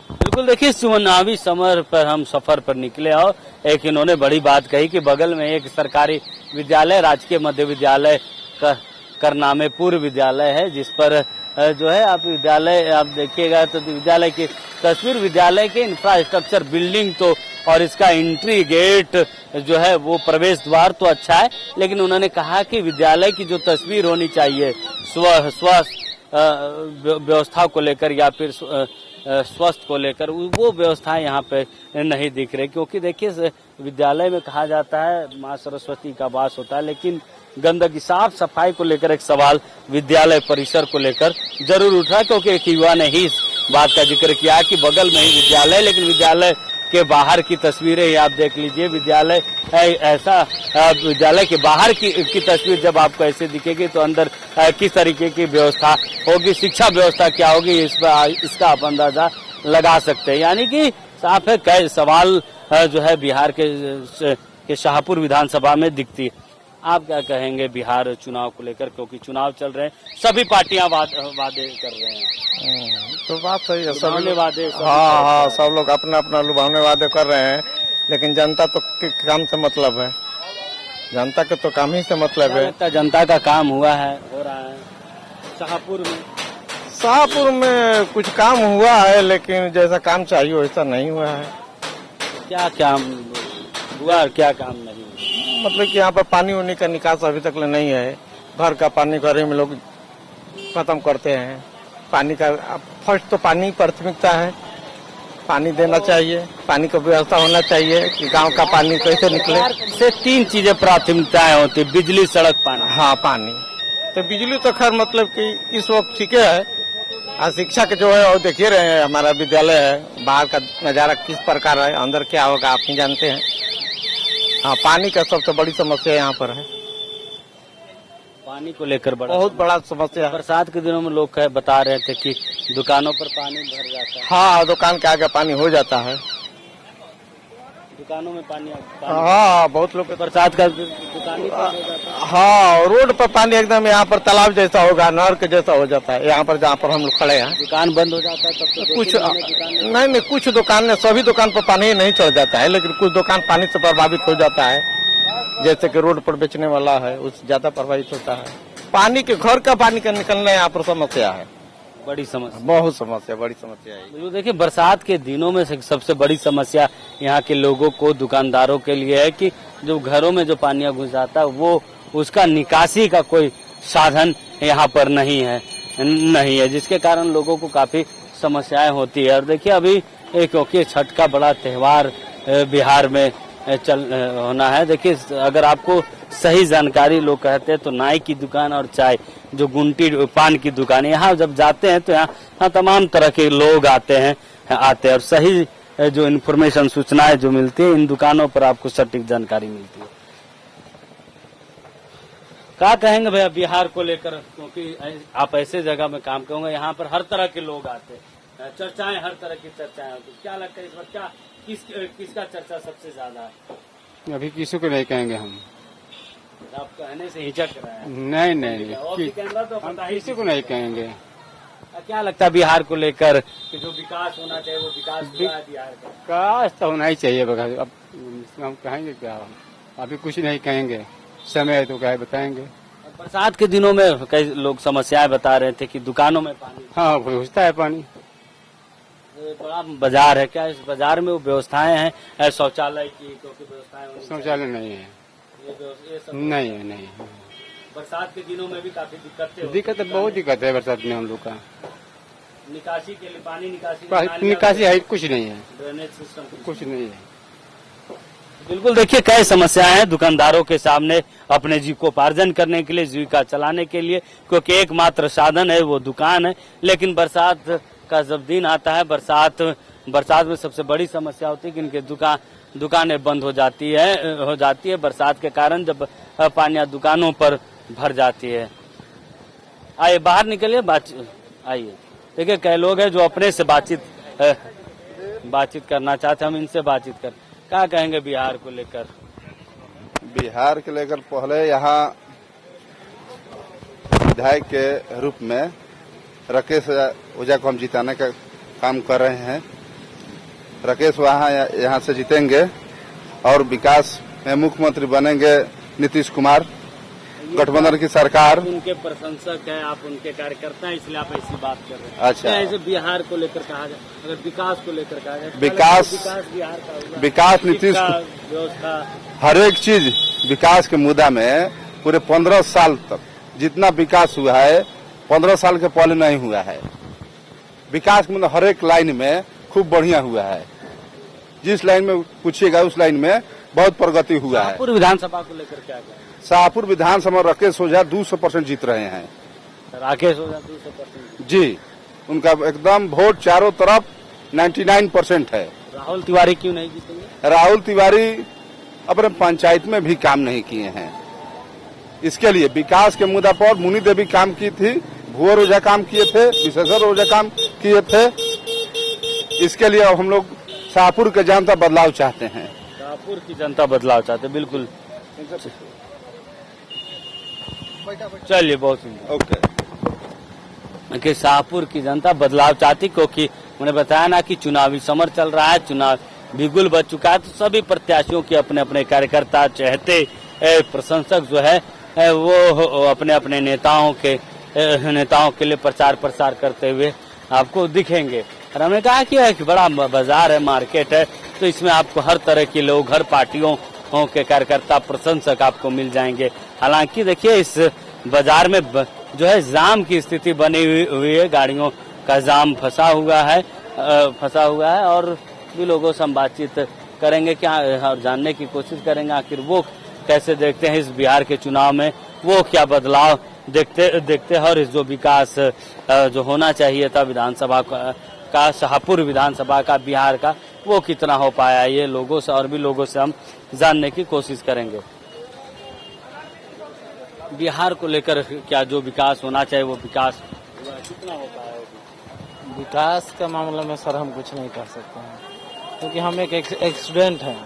बिल्कुल, देखिए चुनावी समर पर हम सफर पर निकले और एक इन्होंने बड़ी बात कही कि बगल में एक सरकारी विद्यालय, राजकीय मध्य विद्यालय करनामे पूर्व विद्यालय है, जिस पर जो है आप विद्यालय आप देखिएगा तो विद्यालय की तस्वीर, विद्यालय के इंफ्रास्ट्रक्चर, बिल्डिंग तो और इसका एंट्री गेट जो है वो प्रवेश द्वार तो अच्छा है, लेकिन उन्होंने कहा कि विद्यालय की जो तस्वीर होनी चाहिए स्वास्थ्य व्यवस्था को लेकर या फिर स्वास्थ्य को लेकर, वो व्यवस्था यहाँ पे नहीं दिख रही। क्योंकि देखिए विद्यालय में कहा जाता है माँ सरस्वती का वास होता है, लेकिन गंदगी, साफ सफाई को लेकर एक सवाल विद्यालय परिसर को लेकर जरूर उठा, क्योंकि एक युवा ने ही इस बात का जिक्र किया कि बगल में ही विद्यालय, लेकिन विद्यालय के बाहर की तस्वीरें ही आप देख लीजिए। विद्यालय ऐसा, विद्यालय के बाहर की तस्वीर जब आपको ऐसे दिखेगी तो अंदर किस तरीके की व्यवस्था होगी, शिक्षा व्यवस्था क्या होगी, इसका आप अंदाजा लगा सकते हैं। यानी कि साफ है, कई सवाल जो है बिहार के शाहपुर विधानसभा में दिखती है। आप क्या कहेंगे बिहार चुनाव को लेकर, क्योंकि चुनाव चल रहे हैं, सभी पार्टियां वादे कर रहे हैं? तो बात सही है, सब वादे, हाँ, सब लोग अपना अपना लुभावने वादे कर रहे हैं, लेकिन जनता तो काम से मतलब है, जनता के तो काम ही से मतलब है। जनता का काम हुआ है, हो रहा है शाहपुर में कुछ काम हुआ है, लेकिन जैसा काम चाहिए वैसा नहीं हुआ है। क्या काम हुआ, क्या काम नहीं? मतलब कि यहाँ पर पानी उनी का निकास अभी तक नहीं है। घर का पानी घरे में लोग खत्म करते हैं। पानी का फर्स्ट तो पानी प्राथमिकता है, पानी देना चाहिए, पानी का व्यवस्था होना चाहिए कि गांव का पानी कैसे निकले। से 3 चीजें प्राथमिकताएं होती, बिजली, सड़क, पानी। हाँ, पानी। तो बिजली तो खैर मतलब कि इस वक्त ठीक है। और शिक्षा के जो है वो देखिए रहे हैं, हमारा विद्यालय है, बाहर का नजारा किस प्रकार है, अंदर क्या होगा आप नहीं जानते हैं। हाँ, पानी का सबसे बड़ी समस्या यहाँ पर है। पानी को लेकर बहुत बड़ा समस्या है। बरसात के दिनों में लोग बता रहे थे कि दुकानों पर पानी भर जाता है। हाँ, दुकान के आगे पानी हो जाता है, दुकानों में पानी। हाँ, बहुत लोग बरसात का दुकान ही बंद हो जाता है। हाँ, रोड पर पानी एकदम यहाँ पर तालाब जैसा होगा, नहर के जैसा हो जाता है। यहाँ पर जहाँ पर हम लोग खड़े हैं दुकान बंद हो जाता है तब तो कुछ नहीं, कुछ दुकान में, सभी दुकान पर पानी नहीं चढ़ जाता है, लेकिन कुछ दुकान पानी से प्रभावित हो जाता है। जैसे कि रोड पर बेचने वाला है, उससे ज्यादा प्रभावित होता है। पानी के घर का पानी का निकलना यहाँ पर समस्या है, बड़ी समस्या, बहुत समस्या, बड़ी समस्या है। तो देखिए बरसात के दिनों में सबसे बड़ी समस्या यहाँ के लोगों को, दुकानदारों के लिए है कि जो घरों में जो पानी घुस जाता है वो उसका निकासी का कोई साधन यहाँ पर नहीं है, जिसके कारण लोगों को काफी समस्याएं होती है। और देखिए अभी क्योंकि छठ का बड़ा त्योहार बिहार में होना है। देखिए अगर आपको सही जानकारी लोग कहते हैं तो नाई की दुकान और चाय जो गुंटी पान की दुकान, यहाँ जब जाते हैं तो यहाँ तमाम तरह के लोग आते हैं और सही जो इन्फॉर्मेशन, सूचनाएं जो मिलती है इन दुकानों पर आपको सटीक जानकारी मिलती है। क्या कहेंगे भैया बिहार को लेकर, क्योंकि आप ऐसे जगह में काम करोगे, यहाँ पर हर तरह के लोग आते हैं, चर्चाएं, हर तरह की चर्चाएं होती, क्या लगता है इस बार क्या किसका चर्चा सबसे ज्यादा है? अभी किसी को नहीं कहेंगे हम, आप कहने से हिचक रहे हैं। नहीं, तो पता ही किसी को नहीं कहेंगे। क्या लगता है बिहार को लेकर कि जो विकास होना चाहिए वो विकास हुआ है बिहार का? विकास तो होना ही चाहिए, बगैर अब हम कहेंगे क्या, अभी कुछ नहीं कहेंगे, समय है तो क्या बताएंगे। बरसात के दिनों में कई लोग समस्याएं बता रहे थे कि दुकानों में पानी, हाँ, घुसता है पानी। बड़ा बाजार है, क्या इस बाजार में वो व्यवस्थाएं हैं शौचालय की? क्योंकि व्यवस्थाएं, शौचालय नहीं है, ये सब नहीं है। बरसात के दिनों में भी काफी दिक्कत है, बहुत दिक्कत है बरसात में हम लोग का। निकासी के लिए पानी निकासी है, कुछ नहीं है, ड्रेनेज सिस्टम कुछ नहीं है। बिल्कुल देखिए कई समस्याएं हैं दुकानदारों के सामने अपने जीविकोपार्जन करने के लिए, जीविका चलाने के लिए, क्योंकि एकमात्र साधन है वो दुकान है। लेकिन बरसात का जब दिन आता है, बरसात में सबसे बड़ी समस्या होती है कि इनके दुकानें बंद हो जाती है बरसात के कारण, जब पानी दुकानों पर भर जाती है। आइए बाहर निकलिए, आइए देखिए कई लोग हैं जो अपने से बातचीत करना चाहते हैं, हम इनसे बातचीत कर। क्या कहेंगे बिहार को लेकर? बिहार के लेकर पहले यहाँ विधायक के रूप में राकेश ओझा को हम जिताने का काम कर रहे हैं। राकेश यहाँ से जीतेंगे और विकास में मुख्यमंत्री बनेंगे नीतीश कुमार, गठबंधन की सरकार। उनके प्रशंसक हैं, आप उनके कार्यकर्ता हैं, इसलिए आप ऐसी बात कर रहे हैं। अच्छा, ऐसे बिहार को लेकर कहा जाए, अगर विकास को लेकर कहा जाए, विकास बिहार का होगा, विकास नीतीश व्यवस्था, हर एक चीज विकास के मुद्दा में पूरे 15 साल तक जितना विकास हुआ है 15 साल के पहले नहीं हुआ है। विकास मतलब हर एक लाइन में खूब बढ़िया हुआ है। जिस लाइन में पूछिएगा उस लाइन में बहुत प्रगति हुआ है। शाहपुर विधानसभा को लेकर क्या कहें? शाहपुर विधानसभा राकेश ओझा 200% जीत रहे हैं। राकेश ओझा 200% जी, उनका एकदम वोट चारों तरफ 99% है। राहुल तिवारी क्यों नहीं जीतेंगे? राहुल तिवारी अपने पंचायत में भी काम नहीं किए हैं। इसके लिए विकास के मुद्दा पर मुनि देवी काम की थी, भुवर ओझा काम किए थे, विशेषर ओझा काम किए थे। इसके लिए अब हम लोग शाहपुर के जनता बदलाव चाहते हैं। शाहपुर की जनता बदलाव चाहते, बिल्कुल। चलिए, बहुत सुंदर। ओके। कि शाहपुर की जनता बदलाव चाहती, क्योंकि उन्हें बताया ना कि चुनावी समर चल रहा है, चुनाव बिगुल बच चुका है, तो सभी प्रत्याशियों के अपने अपने कार्यकर्ता, चहेते, प्रशंसक जो है वो अपने अपने नेताओं के लिए प्रचार प्रसार करते हुए आपको दिखेंगे। और हमने कहा कि एक बड़ा बाजार है, मार्केट है, तो इसमें आपको हर तरह के लोग, हर पार्टियों के कार्यकर्ता, प्रशंसक आपको मिल जाएंगे। हालांकि देखिए इस बाजार में जो है जाम की स्थिति बनी हुई है, गाड़ियों का जाम फंसा हुआ है फंसा हुआ है। और भी लोगों से हम बातचीत करेंगे क्या और जानने की कोशिश करेंगे आखिर वो कैसे देखते हैं इस बिहार के चुनाव में, वो क्या बदलाव देखते हैं और इस जो विकास जो होना चाहिए था विधानसभा का शाहपुर विधानसभा का बिहार का, वो कितना हो पाया। ये लोगों से और भी लोगों से हम जानने की कोशिश करेंगे। बिहार को लेकर क्या जो विकास होना चाहिए वो विकास कितना हो पाया। विकास का मामला में सर हम कुछ नहीं कर सकते हैं, क्योंकि हम एक स्टूडेंट हैं।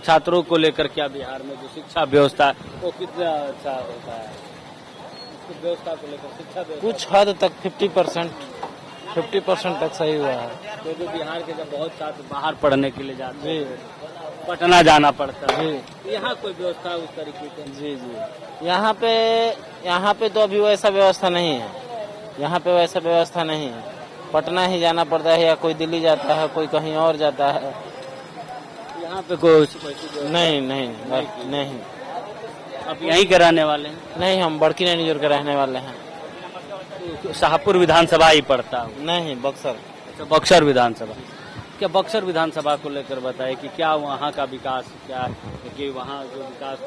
छात्रों को लेकर क्या बिहार में जो शिक्षा व्यवस्था है वो कितना अच्छा होता है। व्यवस्था को लेकर शिक्षा कुछ हद तक 50% तक सही हुआ है। क्योंकि बिहार के जब बहुत छात्र बाहर पढ़ने के लिए जाते हैं, पटना जाना पड़ता है, यहाँ कोई व्यवस्था उस तरीके से। जी यहाँ पे तो अभी वैसा व्यवस्था नहीं है। यहाँ पे वैसा व्यवस्था नहीं है। पटना ही जाना पड़ता है या कोई दिल्ली जाता है, कोई कहीं और जाता है। यहाँ पे कोई नहीं। आप यहीं के रहने वाले हैं? नहीं, हम बड़की नैनीजोर के रहने वाले हैं। शाहपुर विधानसभा ही पड़ता है? नहीं, बक्सर। अच्छा, बक्सर विधानसभा। क्या बक्सर विधानसभा को लेकर बताए कि क्या वहाँ का विकास क्या है, कि वहाँ जो विकास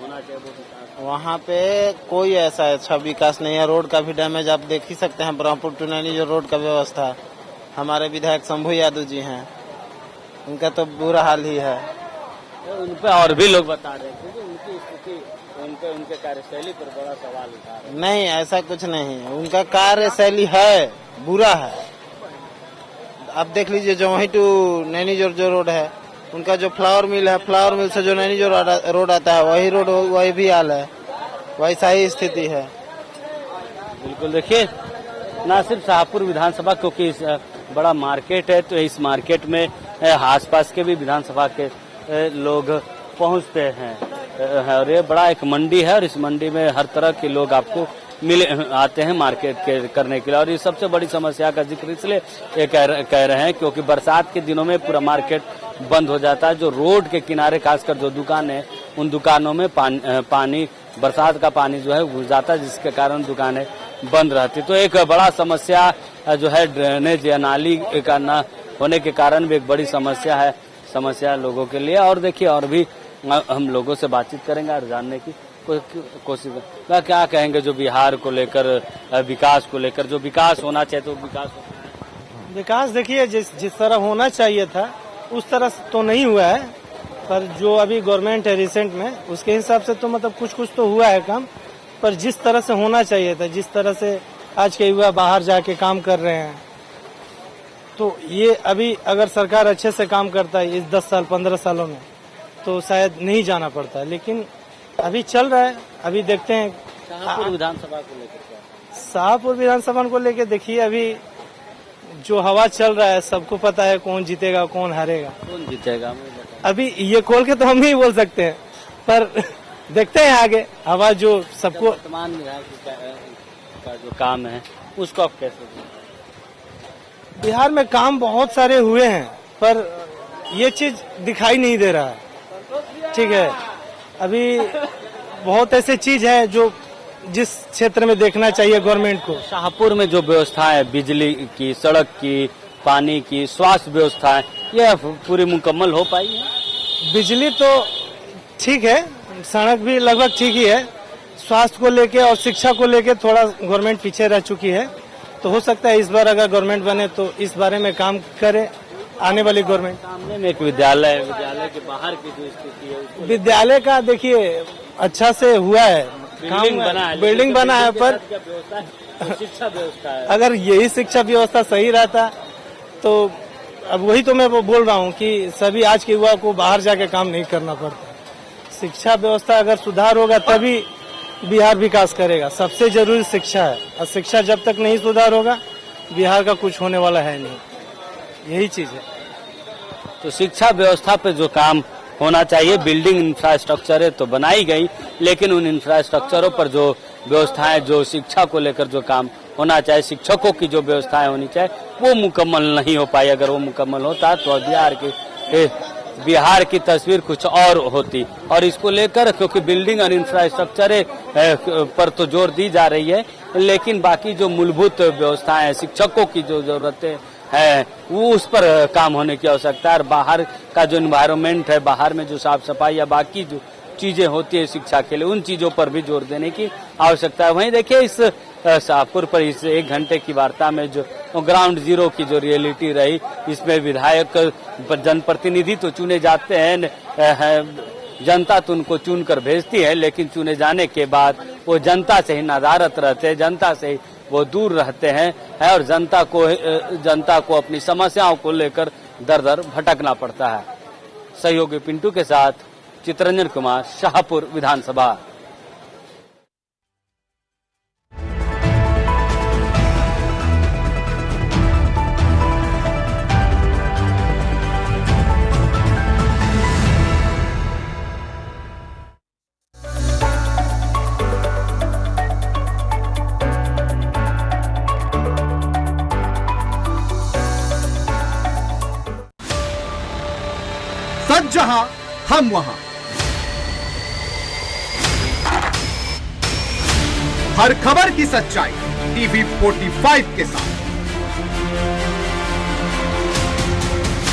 होना चाहिए वो विकास? वहाँ पे कोई ऐसा अच्छा विकास नहीं है। रोड का भी डैमेज आप देख ही सकते हैं। ब्रह्मपुर टू नैनीजोर रोड का व्यवस्था, हमारे विधायक शंभू यादव जी हैं, उनका तो बुरा हाल ही है। उन पे और भी लोग बता रहे थे कि उनकी स्थिति उनके कार्यशैली पर बड़ा सवाल उठा रहे। नहीं, ऐसा कुछ नहीं है। उनका कार्यशैली है, बुरा है। आप देख लीजिए जो वहीं टू नैनीजोर जो रोड है, उनका जो फ्लावर मिल है, फ्लावर मिल से जो नैनीजोर रोड आता है, वही रोड वही भी हाल है, वैसा ही स्थिति है। बिल्कुल, देखिए न सिर्फ शाहपुर विधानसभा क्योंकि इस बड़ा मार्केट है, तो इस मार्केट में आसपास के भी विधानसभा के लोग पहुंचते हैं और ये बड़ा एक मंडी है और इस मंडी में हर तरह के लोग आपको आते हैं मार्केट के करने के लिए। और ये सबसे बड़ी समस्या का जिक्र इसलिए ये कह रहे हैं क्योंकि बरसात के दिनों में पूरा मार्केट बंद हो जाता है। जो रोड के किनारे खासकर जो दुकानें हैं, उन दुकानों में पानी बरसात का पानी जो है घुस जाता है, जिसके कारण दुकानें बंद रहती। तो एक बड़ा समस्या जो है ड्रेनेज या नाली का न होने के कारण भी एक बड़ी समस्या लोगों के लिए। और देखिए और भी हम लोगों से बातचीत करेंगे और जानने की कोशिश करेंगे क्या कहेंगे जो बिहार को लेकर विकास को लेकर जो विकास होना चाहिए तो विकास देखिए जिस तरह होना चाहिए था उस तरह तो नहीं हुआ है, पर जो अभी गवर्नमेंट है रिसेंट में उसके हिसाब से तो मतलब कुछ तो हुआ है काम, पर जिस तरह से होना चाहिए था, जिस तरह से आज के युवा बाहर जाके काम कर रहे हैं, तो ये अभी अगर सरकार अच्छे से काम करता है इस 10 साल 15 सालों में तो शायद नहीं जाना पड़ता। लेकिन अभी चल रहा है, अभी देखते हैं। शाहपुर विधानसभा को लेकर शाहपुर विधानसभा को लेकर देखिए अभी जो हवा चल रहा है, सबको पता है कौन जीतेगा कौन हारेगा। कौन जीतेगा अभी ये खोल के तो हम नहीं बोल सकते हैं, पर देखते हैं आगे हवा जो सबको। वर्तमान विधायक का जो काम है उसको आप कैसे? बिहार में काम बहुत सारे हुए हैं पर ये चीज दिखाई नहीं दे रहा है। ठीक है, अभी बहुत ऐसे चीज है जो जिस क्षेत्र में देखना चाहिए गवर्नमेंट को। शाहपुर में जो व्यवस्था है बिजली की, सड़क की, पानी की, स्वास्थ्य व्यवस्था है, यह पूरी मुकम्मल हो पाई है? बिजली तो ठीक है, सड़क भी लगभग ठीक ही है। स्वास्थ्य को लेके और शिक्षा को लेके थोड़ा गवर्नमेंट पीछे रह चुकी है, तो हो सकता है इस बार अगर गवर्नमेंट बने तो इस बारे में काम करे आने वाली गवर्नमेंट। सामने में एक विद्यालय के बाहर की जो स्थिति है, विद्यालय का देखिए अच्छा से हुआ है, बिल्डिंग बना है, पर शिक्षा व्यवस्था है। अगर यही शिक्षा व्यवस्था सही रहता तो अब वही तो मैं बोल रहा हूँ कि सभी आज के युवा को बाहर जाके काम नहीं करना पड़ता। शिक्षा व्यवस्था अगर सुधार होगा तभी बिहार विकास करेगा। सबसे जरूरी शिक्षा है, और शिक्षा जब तक नहीं सुधार होगा बिहार का कुछ होने वाला है नहीं, यही चीज है। तो शिक्षा व्यवस्था पे जो काम होना चाहिए, बिल्डिंग इंफ्रास्ट्रक्चर है तो बनाई गई, लेकिन उन इंफ्रास्ट्रक्चरों पर जो व्यवस्थाएं, जो शिक्षा को लेकर जो काम होना चाहिए, शिक्षकों की जो व्यवस्थाएं होनी चाहिए, वो मुकम्मल नहीं हो पाई। अगर वो मुकम्मल होता तो बिहार के बिहार की तस्वीर कुछ और होती। और इसको लेकर क्योंकि बिल्डिंग और इंफ्रास्ट्रक्चर पर तो जोर दी जा रही है, लेकिन बाकी जो मूलभूत व्यवस्थाएं, शिक्षकों की जो जरूरतें है वो उस पर काम होने की आवश्यकता है। और बाहर का जो एनवायरनमेंट है, बाहर में जो साफ सफाई या बाकी जो चीजें होती है शिक्षा के लिए, उन चीजों पर भी जोर देने की आवश्यकता है। वहीं देखिए इस शाहपुर पर इस 1 घंटे की वार्ता में जो ग्राउंड जीरो की जो रियलिटी रही, इसमें विधायक जनप्रतिनिधि तो चुने जाते हैं, जनता तो उनको चुनकर भेजती है, लेकिन चुने जाने के बाद वो जनता से ही नदारत रहते हैं, जनता से ही वो दूर रहते हैं और जनता को अपनी समस्याओं को लेकर दर दर भटकना पड़ता है। सहयोगी पिंटू के साथ चित्रंजन कुमार, शाहपुर विधानसभा। सच जहां हम वहां, हर खबर की सच्चाई टीवी 45 के साथ।